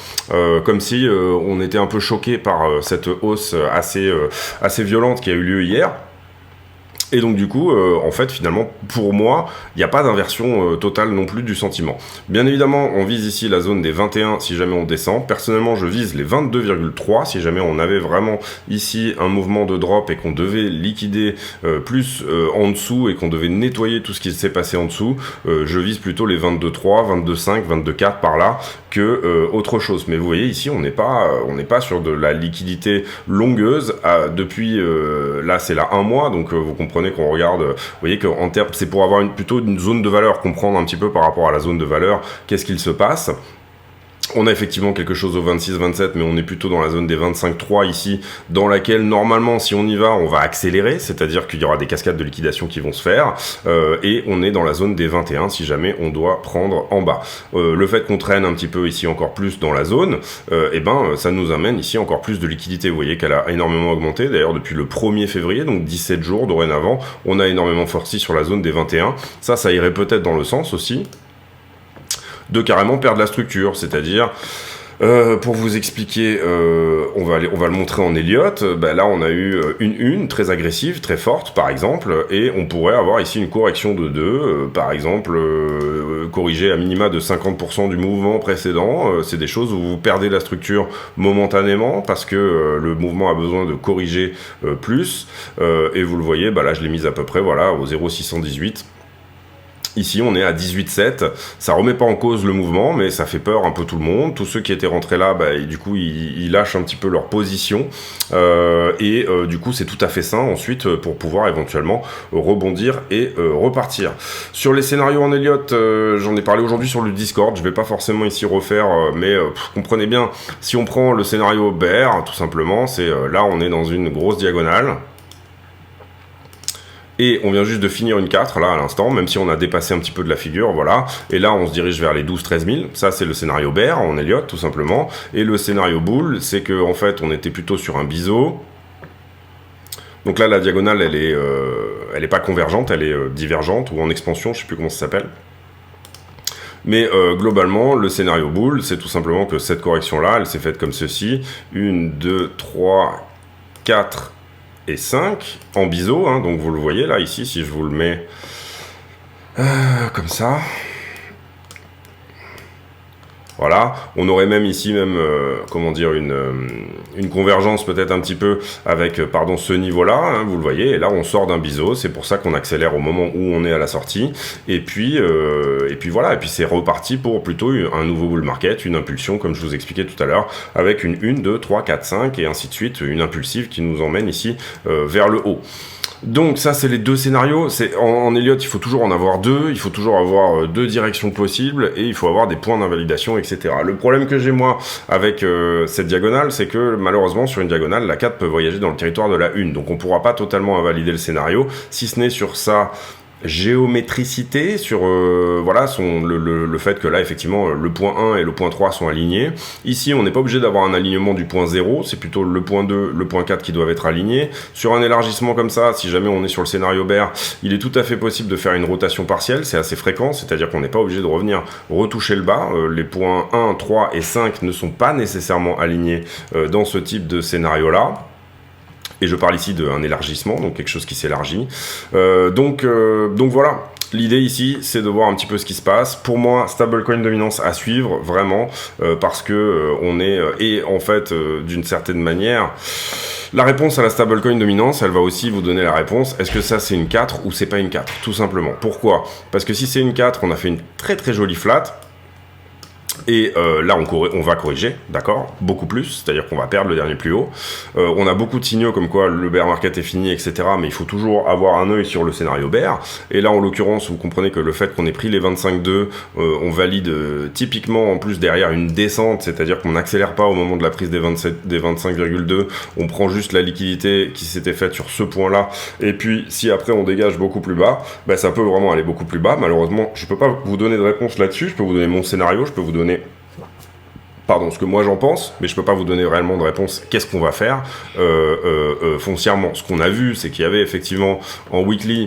comme si on était un peu choqué par cette hausse assez violente qui a eu lieu hier. Et donc du coup, en fait, finalement, pour moi, il n'y a pas d'inversion totale non plus du sentiment. Bien évidemment, on vise ici la zone des 21 si jamais on descend. Personnellement, je vise les 22,3 si jamais on avait vraiment ici un mouvement de drop et qu'on devait liquider plus en dessous et qu'on devait nettoyer tout ce qui s'est passé en dessous. Je vise plutôt les 22,3, 22,5, 22,4 par là que autre chose. Mais vous voyez ici, on n'est pas sur de la liquidité longueuse depuis là, c'est là un mois, donc vous comprenez qu'on regarde, vous voyez qu'en termes, c'est pour avoir plutôt une zone de valeur, comprendre un petit peu par rapport à la zone de valeur, qu'est-ce qu'il se passe. On a effectivement quelque chose au 26-27, mais on est plutôt dans la zone des 25-3 ici, dans laquelle normalement, si on y va, on va accélérer, c'est-à-dire qu'il y aura des cascades de liquidation qui vont se faire, et on est dans la zone des 21 si jamais on doit prendre en bas. Le fait qu'on traîne un petit peu ici encore plus dans la zone, eh ben, ça nous amène ici encore plus de liquidité. Vous voyez qu'elle a énormément augmenté, d'ailleurs depuis le 1er février, donc 17 jours dorénavant, on a énormément forci sur la zone des 21. Ça irait peut-être dans le sens aussi de carrément perdre la structure, c'est-à-dire pour vous expliquer, on va le montrer en Elliott. Là on a eu une très agressive, très forte par exemple, et on pourrait avoir ici une correction de 2, par exemple corriger à minima de 50% du mouvement précédent. C'est des choses où vous perdez la structure momentanément parce que le mouvement a besoin de corriger plus, et vous le voyez, là je l'ai mise à peu près voilà au 0,618. Ici, on est à 18,7. Ça remet pas en cause le mouvement, mais ça fait peur un peu tout le monde. Tous ceux qui étaient rentrés là, du coup, ils lâchent un petit peu leur position. Du coup, c'est tout à fait sain ensuite pour pouvoir éventuellement rebondir et repartir. Sur les scénarios en Elliott, j'en ai parlé aujourd'hui sur le Discord. Je vais pas forcément ici refaire, mais comprenez bien, si on prend le scénario bear, tout simplement, c'est là, on est dans une grosse diagonale. Et on vient juste de finir une 4, là, à l'instant, même si on a dépassé un petit peu de la figure, voilà. Et là, on se dirige vers les 12-13 000. Ça, c'est le scénario bear en Elliott, tout simplement. Et le scénario bull, c'est que en fait, on était plutôt sur un biseau. Donc là, la diagonale, elle est pas convergente, elle est divergente, ou en expansion, je sais plus comment ça s'appelle. Mais globalement, le scénario bull, c'est tout simplement que cette correction-là, elle s'est faite comme ceci. 1, 2, 3, 4... et 5 en biseau, donc vous le voyez là ici, si je vous le mets comme ça, voilà, on aurait même ici comment dire, une convergence peut-être un petit peu avec ce niveau-là, vous le voyez, et là on sort d'un biseau, c'est pour ça qu'on accélère au moment où on est à la sortie, et puis voilà, et puis c'est reparti pour plutôt un nouveau bull market, une impulsion comme je vous expliquais tout à l'heure, avec une 1, 2, 3, 4, 5 et ainsi de suite, une impulsive qui nous emmène ici vers le haut. Donc ça c'est les deux scénarios, en Elliott il faut toujours en avoir deux, il faut toujours avoir deux directions possibles et il faut avoir des points d'invalidation, etc. Le problème que j'ai moi avec cette diagonale, c'est que malheureusement sur une diagonale la 4 peut voyager dans le territoire de la 1, donc on ne pourra pas totalement invalider le scénario, si ce n'est sur sa géométricité, sur voilà le fait que là effectivement le point 1 et le point 3 sont alignés. Ici on n'est pas obligé d'avoir un alignement du point 0, c'est plutôt le point 2, le point 4 qui doivent être alignés. Sur un élargissement comme ça, si jamais on est sur le scénario bear, il est tout à fait possible de faire une rotation partielle, c'est assez fréquent, c'est-à-dire qu'on n'est pas obligé de revenir retoucher le bas. Les points 1, 3 et 5 ne sont pas nécessairement alignés dans ce type de scénario là. Et je parle ici d'un élargissement, donc quelque chose qui s'élargit. Donc voilà, l'idée ici, c'est de voir un petit peu ce qui se passe. Pour moi, stablecoin dominance à suivre, vraiment, parce que on est... et en fait, d'une certaine manière... La réponse à la stablecoin dominance, elle va aussi vous donner la réponse, est-ce que ça c'est une 4 ou c'est pas une 4, tout simplement. Pourquoi ? Parce que si c'est une 4, on a fait une très très jolie flat. Et là, on va corriger, d'accord, beaucoup plus, c'est-à-dire qu'on va perdre le dernier plus haut. On a beaucoup de signaux comme quoi le bear market est fini, etc. Mais il faut toujours avoir un œil sur le scénario bear. Et là, en l'occurrence, vous comprenez que le fait qu'on ait pris les 25,2, on valide typiquement en plus derrière une descente, c'est-à-dire qu'on n'accélère pas au moment de la prise des 25,2, on prend juste la liquidité qui s'était faite sur ce point-là. Et puis, si après on dégage beaucoup plus bas, bah, ça peut vraiment aller beaucoup plus bas. Malheureusement, je peux pas vous donner de réponse là-dessus. Je peux vous donner mon scénario, je peux vous donner ce que moi j'en pense, mais je peux pas vous donner réellement de réponse. Qu'est-ce qu'on va faire foncièrement? Ce qu'on a vu, c'est qu'il y avait effectivement en weekly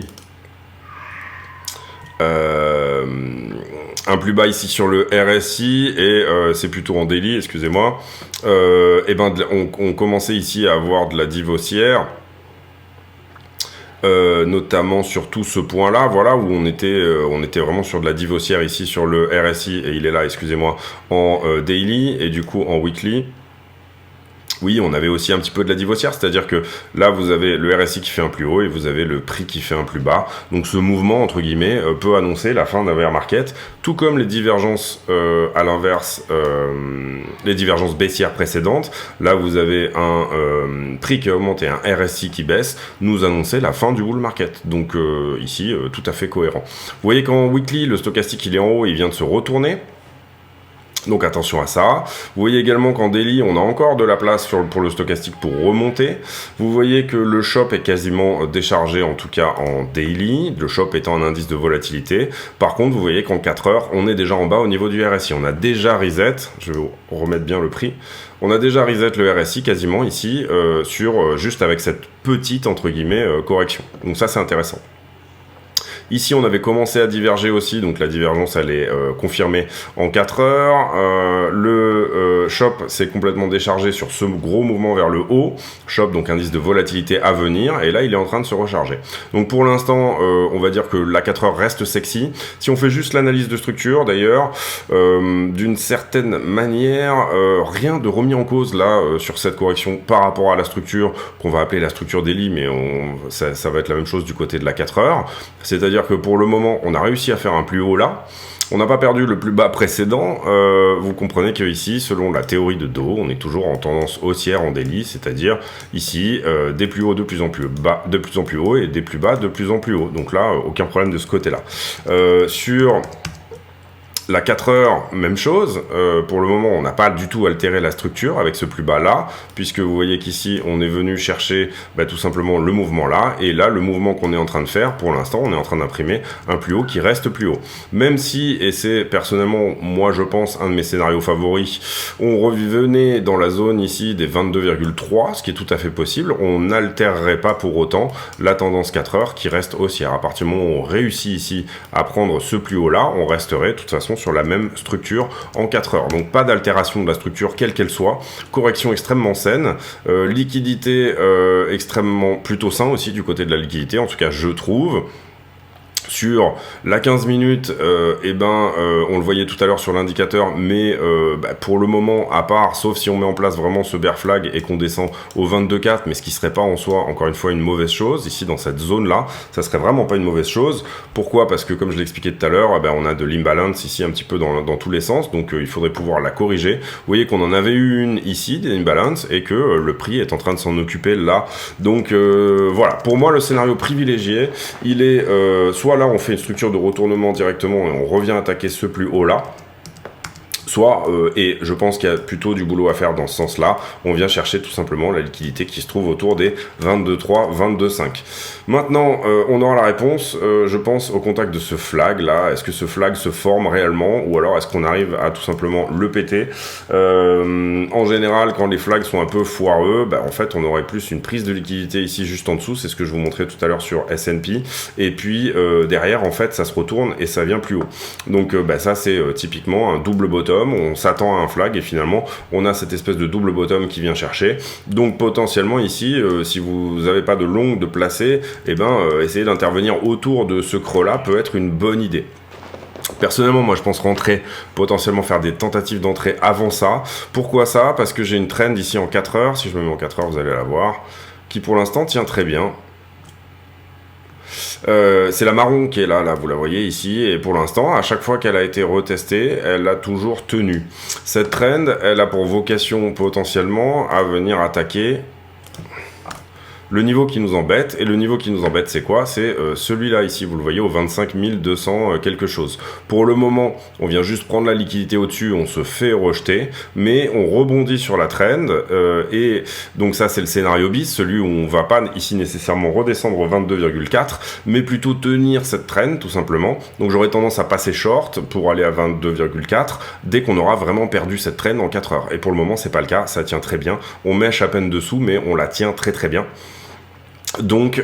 un plus bas ici sur le RSI et c'est plutôt en daily, excusez-moi. Et ben on commençait ici à avoir de la dive haussière. Notamment sur tout ce point-là, voilà, où on était vraiment sur de la dive haussière ici sur le RSI, et il est là, excusez-moi, en daily, et du coup en weekly. Oui, on avait aussi un petit peu de la dive haussière, c'est-à-dire que là, vous avez le RSI qui fait un plus haut et vous avez le prix qui fait un plus bas. Donc ce mouvement, entre guillemets, peut annoncer la fin d'un bear market, tout comme les divergences à l'inverse, les divergences baissières précédentes. Là, vous avez un prix qui augmente et un RSI qui baisse, nous annoncer la fin du bull market. Donc ici, tout à fait cohérent. Vous voyez qu'en weekly, le stochastique, il est en haut, il vient de se retourner. Donc attention à ça. Vous voyez également qu'en daily, on a encore de la place pour le stochastique pour remonter. Vous voyez que le shop est quasiment déchargé, en tout cas en daily, le shop étant un indice de volatilité. Par contre, vous voyez qu'en 4 heures, on est déjà en bas au niveau du RSI. On a déjà reset, je vais remettre bien le prix, on a déjà reset le RSI quasiment ici, juste avec cette petite, entre guillemets, correction. Donc ça, c'est intéressant. Ici, on avait commencé à diverger aussi, donc la divergence, elle est confirmée en 4 heures. Le shop s'est complètement déchargé sur ce gros mouvement vers le haut. Shop, donc indice de volatilité à venir, et là, il est en train de se recharger. Donc pour l'instant, on va dire que la 4 heures reste sexy. Si on fait juste l'analyse de structure, d'ailleurs, d'une certaine manière, rien de remis en cause là sur cette correction par rapport à la structure qu'on va appeler la structure daily, mais ça va être la même chose du côté de la 4 heures. C'est-à-dire que pour le moment, on a réussi à faire un plus haut là. On n'a pas perdu le plus bas précédent. Vous comprenez que ici, selon la théorie de Dow, on est toujours en tendance haussière en daily, c'est-à-dire ici des plus hauts de plus en plus bas, de plus en plus haut, et des plus bas de plus en plus haut. Donc là, aucun problème de ce côté-là. Sur la 4 heures, même chose. Pour le moment, on n'a pas du tout altéré la structure avec ce plus bas là, puisque vous voyez qu'ici, on est venu chercher tout simplement le mouvement là, et là, le mouvement qu'on est en train de faire, pour l'instant, on est en train d'imprimer un plus haut qui reste plus haut. Même si, et c'est personnellement, moi je pense, un de mes scénarios favoris, on revenait dans la zone ici des 22,3, ce qui est tout à fait possible, on n'altérerait pas pour autant la tendance 4 heures qui reste haussière. À partir du moment où on réussit ici à prendre ce plus haut là, on resterait de toute façon sur la même structure en 4 heures. Donc pas d'altération de la structure quelle qu'elle soit, correction extrêmement saine, liquidité extrêmement plutôt sain aussi du côté de la liquidité, en tout cas je trouve. Sur la 15 minutes, on le voyait tout à l'heure sur l'indicateur, mais pour le moment, à part, sauf si on met en place vraiment ce bear flag et qu'on descend au 22,4, mais ce qui serait pas en soi, encore une fois, une mauvaise chose, ici dans cette zone-là, ça serait vraiment pas une mauvaise chose. Pourquoi? Parce que comme je l'expliquais tout à l'heure, on a de l'imbalance ici un petit peu dans tous les sens, donc il faudrait pouvoir la corriger. Vous voyez qu'on en avait eu une ici, des imbalances, et que le prix est en train de s'en occuper là. Donc voilà, pour moi, le scénario privilégié, il est soit là, on fait une structure de retournement directement et on revient attaquer ce plus haut là, soit, et je pense qu'il y a plutôt du boulot à faire dans ce sens-là, on vient chercher tout simplement la liquidité qui se trouve autour des 22,3, 22,5. Maintenant, on aura la réponse, je pense, au contact de ce flag-là. Est-ce que ce flag se forme réellement, ou alors est-ce qu'on arrive à tout simplement le péter? En général, quand les flags sont un peu foireux, en fait, on aurait plus une prise de liquidité ici, juste en dessous, c'est ce que je vous montrais tout à l'heure sur S&P, et puis derrière, en fait, ça se retourne et ça vient plus haut. Donc ça, c'est typiquement un double bottom. On s'attend à un flag et finalement on a cette espèce de double bottom qui vient chercher. Donc potentiellement ici, si vous n'avez pas de long de placer, essayer d'intervenir autour de ce creux là peut être une bonne idée. Personnellement, moi je pense rentrer, potentiellement faire des tentatives d'entrée avant ça. Pourquoi ça? Parce que j'ai une trend ici en 4 heures, si je me mets en 4 heures vous allez la voir, qui pour l'instant tient très bien. C'est la marron qui est là, vous la voyez ici, et pour l'instant, à chaque fois qu'elle a été retestée, elle a toujours tenu. Cette trend, elle a pour vocation potentiellement à venir attaquer le niveau qui nous embête, et le niveau qui nous embête c'est quoi? C'est celui-là ici, vous le voyez, au 25 200 quelque chose. Pour le moment, on vient juste prendre la liquidité au-dessus, on se fait rejeter, mais on rebondit sur la trend, et donc ça c'est le scénario bis, celui où on va pas ici nécessairement redescendre au 22,4, mais plutôt tenir cette trend tout simplement. Donc j'aurais tendance à passer short pour aller à 22,4 dès qu'on aura vraiment perdu cette trend en 4 heures. Et pour le moment c'est pas le cas, ça tient très bien, on mèche à peine dessous, mais on la tient très très bien. Donc,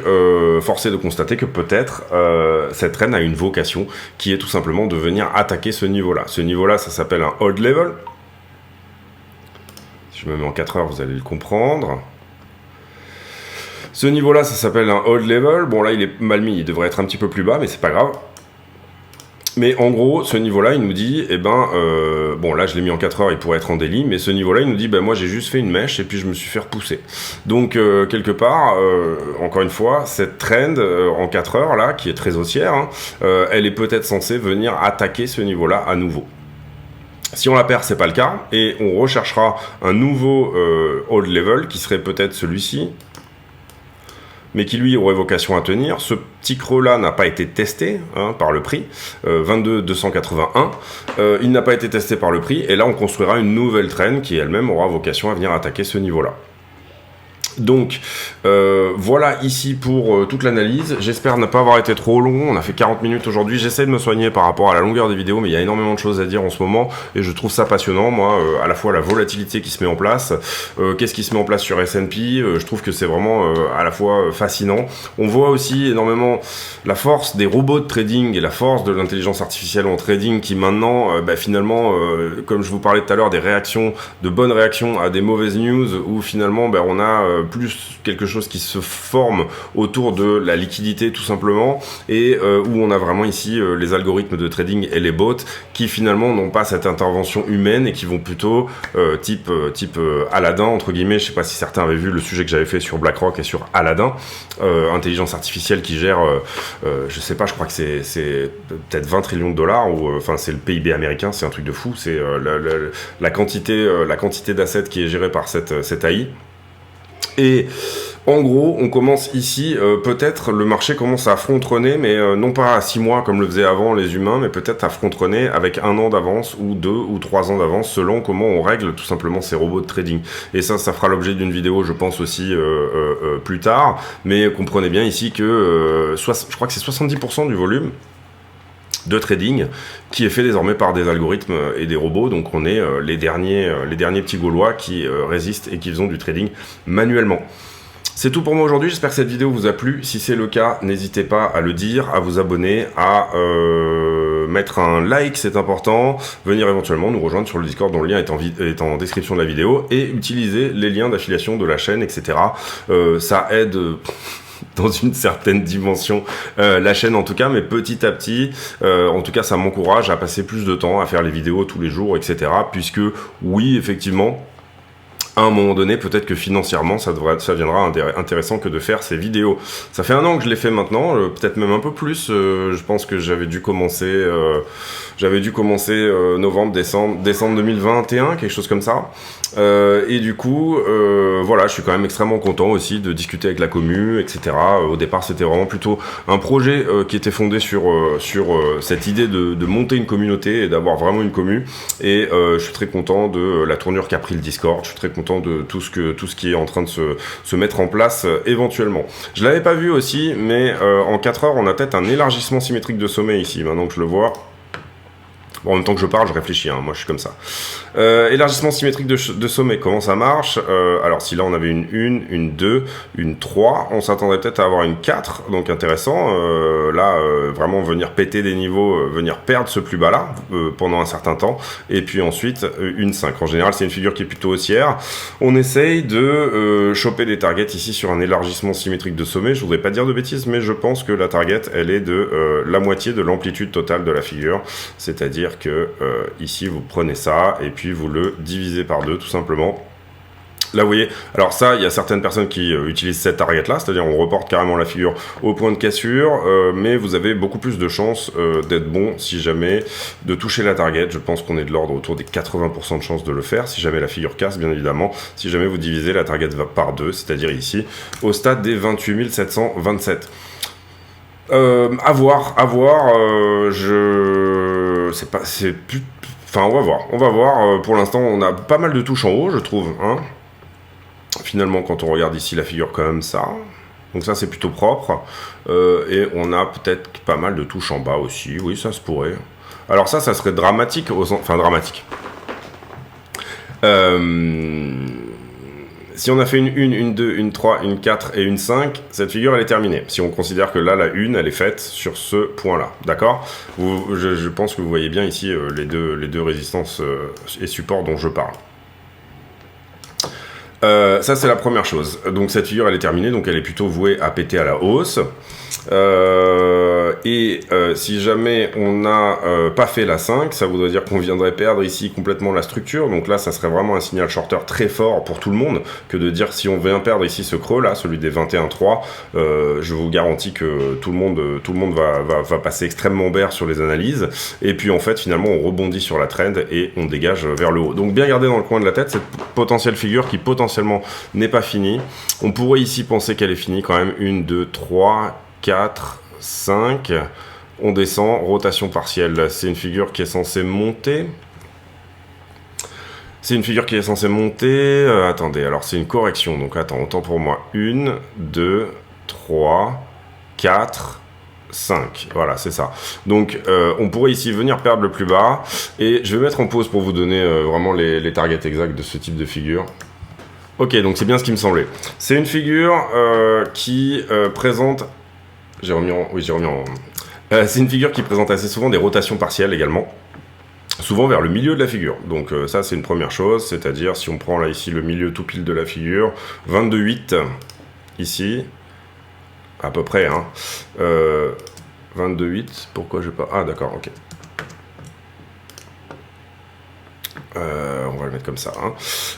force est de constater que peut-être cette trend a une vocation qui est tout simplement de venir attaquer ce niveau-là. Ce niveau-là, ça s'appelle un hold level. Si je me mets en 4 heures, vous allez le comprendre. Ce niveau-là, ça s'appelle un hold level. Bon, là, il est mal mis, il devrait être un petit peu plus bas, mais c'est pas grave. Mais en gros, ce niveau-là, il nous dit, bon là je l'ai mis en 4 heures, il pourrait être en daily, mais ce niveau-là, il nous dit, moi j'ai juste fait une mèche et puis je me suis fait repousser. Donc quelque part, encore une fois, cette trend en 4 heures là, qui est très haussière, hein, elle est peut-être censée venir attaquer ce niveau-là à nouveau. Si on la perd, c'est pas le cas, et on recherchera un nouveau hold level qui serait peut-être celui-ci, mais qui lui aurait vocation à tenir. Ce petit creux là n'a pas été testé par le prix, 22 281, il n'a pas été testé par le prix, et là on construira une nouvelle trend qui elle-même aura vocation à venir attaquer ce niveau là. Donc voilà ici pour toute l'analyse. J'espère ne pas avoir été trop long, on a fait 40 minutes aujourd'hui. J'essaie de me soigner par rapport à la longueur des vidéos, mais il y a énormément de choses à dire en ce moment et je trouve ça passionnant, moi, à la fois la volatilité qui se met en place, qu'est-ce qui se met en place sur S&P, je trouve que c'est vraiment à la fois fascinant. On voit aussi énormément la force des robots de trading et la force de l'intelligence artificielle en trading qui maintenant finalement, comme je vous parlais tout à l'heure, des réactions, de bonnes réactions à des mauvaises news, où finalement on a plus quelque chose qui se forme autour de la liquidité tout simplement, et où on a vraiment ici les algorithmes de trading et les bots qui finalement n'ont pas cette intervention humaine et qui vont plutôt type Aladdin entre guillemets. Je sais pas si certains avaient vu le sujet que j'avais fait sur BlackRock et sur Aladdin, intelligence artificielle qui gère je sais pas, je crois que c'est peut-être 20 trillions de dollars, ou enfin c'est le PIB américain, c'est un truc de fou, c'est la quantité d'assets qui est gérée par cette AI. Et en gros, on commence ici, peut-être le marché commence à frontonner, mais non pas à 6 mois comme le faisaient avant les humains, mais peut-être à frontonner avec 1 an d'avance, ou 2 ou 3 ans d'avance, selon comment on règle tout simplement ces robots de trading. Et ça fera l'objet d'une vidéo, je pense aussi, plus tard, mais comprenez bien ici que je crois que c'est 70% du volume de trading qui est fait désormais par des algorithmes et des robots. Donc on est les derniers petits Gaulois qui résistent et qui font du trading manuellement. C'est tout pour moi aujourd'hui, j'espère que cette vidéo vous a plu. Si c'est le cas, n'hésitez pas à le dire, à vous abonner, à mettre un like, c'est important, venir éventuellement nous rejoindre sur le Discord dont le lien est en description de la vidéo, et utiliser les liens d'affiliation de la chaîne, etc. Ça aide dans une certaine dimension la chaîne en tout cas, mais petit à petit en tout cas ça m'encourage à passer plus de temps à faire les vidéos tous les jours, etc. Puisque oui, effectivement, à un moment donné, peut-être que financièrement, ça deviendra intéressant que de faire ces vidéos. Ça fait 1 an que je l'ai fait maintenant, peut-être même un peu plus. Je pense que j'avais dû commencer novembre, décembre 2021, quelque chose comme ça. Et du coup, voilà, je suis quand même extrêmement content aussi de discuter avec la commu, etc. Au départ, c'était vraiment plutôt un projet qui était fondé sur cette idée de monter une communauté et d'avoir vraiment une commu. Et je suis très content de la tournure qu'a pris le Discord. Je suis très content de tout ce qui est en train de se mettre en place éventuellement. Je l'avais pas vu aussi, mais en 4 heures, on a peut-être un élargissement symétrique de sommet ici, maintenant que je le vois. Bon, en même temps que je parle, je réfléchis, moi je suis comme ça. Élargissement symétrique de sommet, comment ça marche? Alors si là on avait une 1, une 2, une 3, on s'attendrait peut-être à avoir une 4, donc intéressant. Là, vraiment venir péter des niveaux, venir perdre ce plus bas là pendant un certain temps, et puis ensuite une 5. En général, c'est une figure qui est plutôt haussière. On essaye de choper des targets ici sur un élargissement symétrique de sommet. Je voudrais pas dire de bêtises, mais je pense que la target, elle est de la moitié de l'amplitude totale de la figure, c'est-à-dire que ici vous prenez ça et puis vous le divisez par 2 tout simplement. Là, vous voyez, alors ça, il y a certaines personnes qui utilisent cette target-là, c'est-à-dire on reporte carrément la figure au point de cassure, mais vous avez beaucoup plus de chances d'être bon si jamais de toucher la target. Je pense qu'on est de l'ordre autour des 80% de chances de le faire, si jamais la figure casse, bien évidemment, si jamais vous divisez la target par 2, c'est-à-dire ici, au stade des 28 727. À voir, c'est plus... Enfin, on va voir, pour l'instant, on a pas mal de touches en haut, je trouve, hein. Finalement, quand on regarde ici la figure comme ça, donc ça c'est plutôt propre, et on a peut-être pas mal de touches en bas aussi, oui ça se pourrait. Alors ça serait dramatique, enfin dramatique. Si on a fait une 1, une 2, une 3, une 4 et une 5, cette figure elle est terminée. Si on considère que là la 1 elle est faite sur ce point là, d'accord. Je pense que vous voyez bien ici les deux résistances et supports dont je parle. Ça c'est la première chose, donc cette figure elle est terminée, donc elle est plutôt vouée à péter à la hausse, si jamais on n'a pas fait la 5, ça voudrait dire qu'on viendrait perdre ici complètement la structure, donc là ça serait vraiment un signal shorter très fort pour tout le monde, que de dire si on vient perdre ici ce creux là, celui des 21,3, je vous garantis que tout le monde va passer extrêmement bear sur les analyses, et puis en fait finalement on rebondit sur la trend et on dégage vers le haut. Donc bien garder dans le coin de la tête cette potentielle figure qui potentiellement n'est pas finie. On pourrait ici penser qu'elle est finie quand même. 1, 2, 3, 4, 5. On descend, rotation partielle. C'est une figure qui est censée monter. Attendez, alors c'est une correction. Donc attends, autant pour moi. 1, 2, 3, 4, 5, voilà c'est ça. Donc on pourrait ici venir perdre le plus bas. Et je vais mettre en pause pour vous donner vraiment les targets exacts de ce type de figure. Ok, donc c'est bien ce qui me semblait. C'est une figure qui présente... J'ai remis en... c'est une figure qui présente assez souvent des rotations partielles également. Souvent vers le milieu de la figure. Donc ça c'est une première chose, c'est-à-dire si on prend là ici le milieu tout pile de la figure, 22,8 ici, à peu près, hein. 22,8, pourquoi je pas... Ah d'accord, ok. On va le mettre comme ça, hein.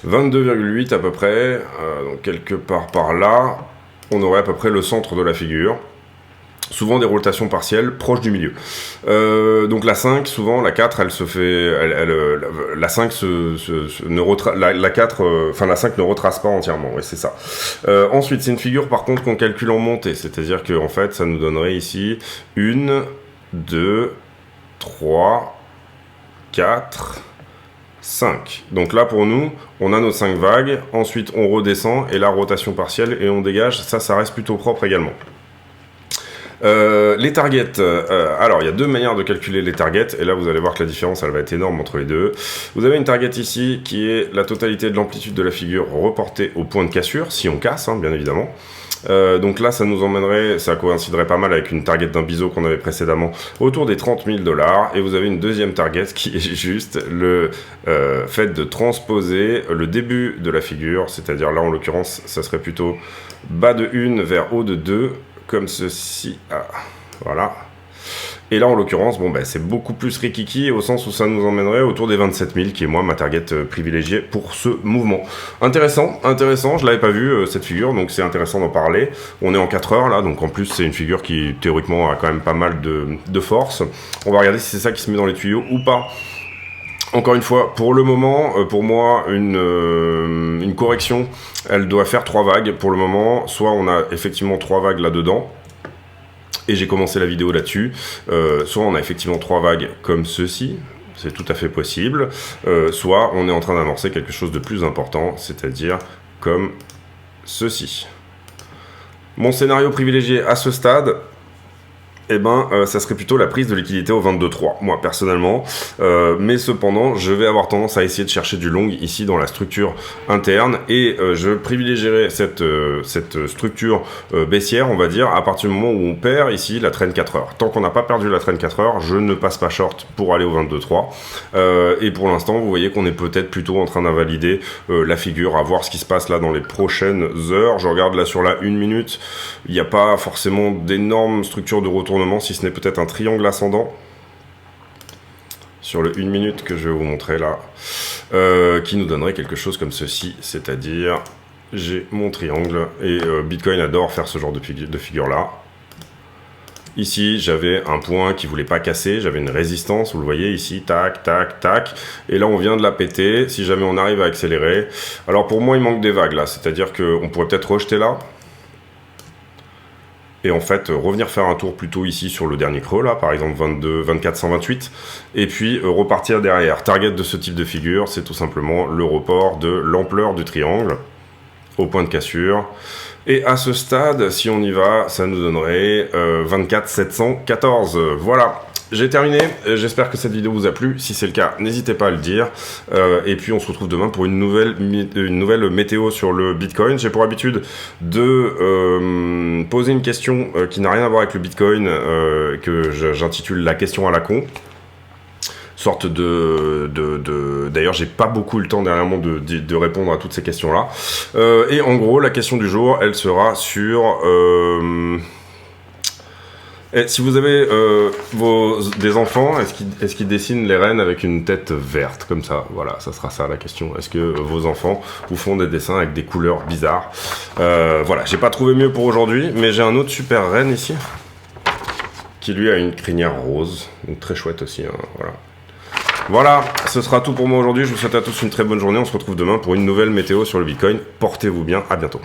22,8 à peu près, donc quelque part par là, on aurait à peu près le centre de la figure. Souvent des rotations partielles proches du milieu. Donc la 5, souvent, la 4, elle se fait... la 5 la 4, enfin la 5 ne retrace pas entièrement, oui, c'est ça. Ensuite, c'est une figure par contre qu'on calcule en montée, c'est-à-dire que en fait, ça nous donnerait ici 1, 2, 3, 4... 5. Donc là pour nous, on a nos 5 vagues, ensuite on redescend et la rotation partielle et on dégage, ça reste plutôt propre également. Les targets, alors il y a deux manières de calculer les targets et là vous allez voir que la différence elle va être énorme entre les deux. Vous avez une target ici qui est la totalité de l'amplitude de la figure reportée au point de cassure, si on casse hein, bien évidemment. Donc là ça nous emmènerait, ça coïnciderait pas mal avec une target d'un biseau qu'on avait précédemment autour des 30 000 $, et vous avez une deuxième target qui est juste le fait de transposer le début de la figure, c'est-à-dire là en l'occurrence ça serait plutôt bas de 1 vers haut de 2 comme ceci, ah, voilà. Et là, en l'occurrence, bon, ben, c'est beaucoup plus rikiki au sens où ça nous emmènerait autour des 27 000, qui est moi ma target privilégiée pour ce mouvement. Intéressant, je l'avais pas vu cette figure, donc c'est intéressant d'en parler. On est en 4 heures là, donc en plus c'est une figure qui théoriquement a quand même pas mal de force. On va regarder si c'est ça qui se met dans les tuyaux ou pas. Encore une fois, pour le moment, pour moi, une correction, elle doit faire 3 vagues pour le moment. Soit on a effectivement 3 vagues là-dedans, et j'ai commencé la vidéo là-dessus, soit on a effectivement 3 vagues comme ceci, c'est tout à fait possible, soit on est en train d'amorcer quelque chose de plus important, c'est-à-dire comme ceci. Mon scénario privilégié à ce stade, eh ben, ça serait plutôt la prise de liquidité au 22,3, moi personnellement, mais cependant je vais avoir tendance à essayer de chercher du long ici dans la structure interne, et je privilégierai cette structure baissière, on va dire, à partir du moment où on perd ici la trend 4 heures. Tant qu'on n'a pas perdu la trend 4 heures, je ne passe pas short pour aller au 22,3, et pour l'instant vous voyez qu'on est peut-être plutôt en train d'invalider la figure, à voir ce qui se passe là dans les prochaines heures. Je regarde là sur la 1 minute, il n'y a pas forcément d'énormes structures de retournement, si ce n'est peut-être un triangle ascendant. sur le 1 minute que je vais vous montrer là, qui nous donnerait quelque chose comme ceci, c'est-à-dire j'ai mon triangle et Bitcoin adore faire ce genre de figure là. Ici, j'avais un point qui voulait pas casser, j'avais une résistance, vous le voyez ici, tac, tac, tac. Et là, on vient de la péter, si jamais on arrive à accélérer. Alors pour moi, il manque des vagues là, c'est-à-dire qu'on pourrait peut-être rejeter là. Et en fait, revenir faire un tour plutôt ici sur le dernier creux là, par exemple 24 128. Et puis repartir derrière. Target de ce type de figure, c'est tout simplement le report de l'ampleur du triangle au point de cassure. Et à ce stade, si on y va, ça nous donnerait 24 714. Voilà, j'ai terminé. J'espère que cette vidéo vous a plu. Si c'est le cas, n'hésitez pas à le dire. Et puis on se retrouve demain pour une nouvelle météo sur le Bitcoin. J'ai pour habitude de poser une question qui n'a rien à voir avec le Bitcoin, que j'intitule la question à la con. Sorte d'ailleurs j'ai pas beaucoup le temps dernièrement de répondre à toutes ces questions là, et en gros la question du jour elle sera sur si vous avez des enfants, est-ce qu'ils dessinent les rennes avec une tête verte comme ça? Voilà, ça sera ça la question. Est-ce que vos enfants vous font des dessins avec des couleurs bizarres? Voilà, j'ai pas trouvé mieux pour aujourd'hui, mais j'ai un autre super renne ici qui lui a une crinière rose, donc très chouette aussi, hein, voilà. Voilà, ce sera tout pour moi aujourd'hui. Je vous souhaite à tous une très bonne journée. On se retrouve demain pour une nouvelle météo sur le Bitcoin. Portez-vous bien, à bientôt.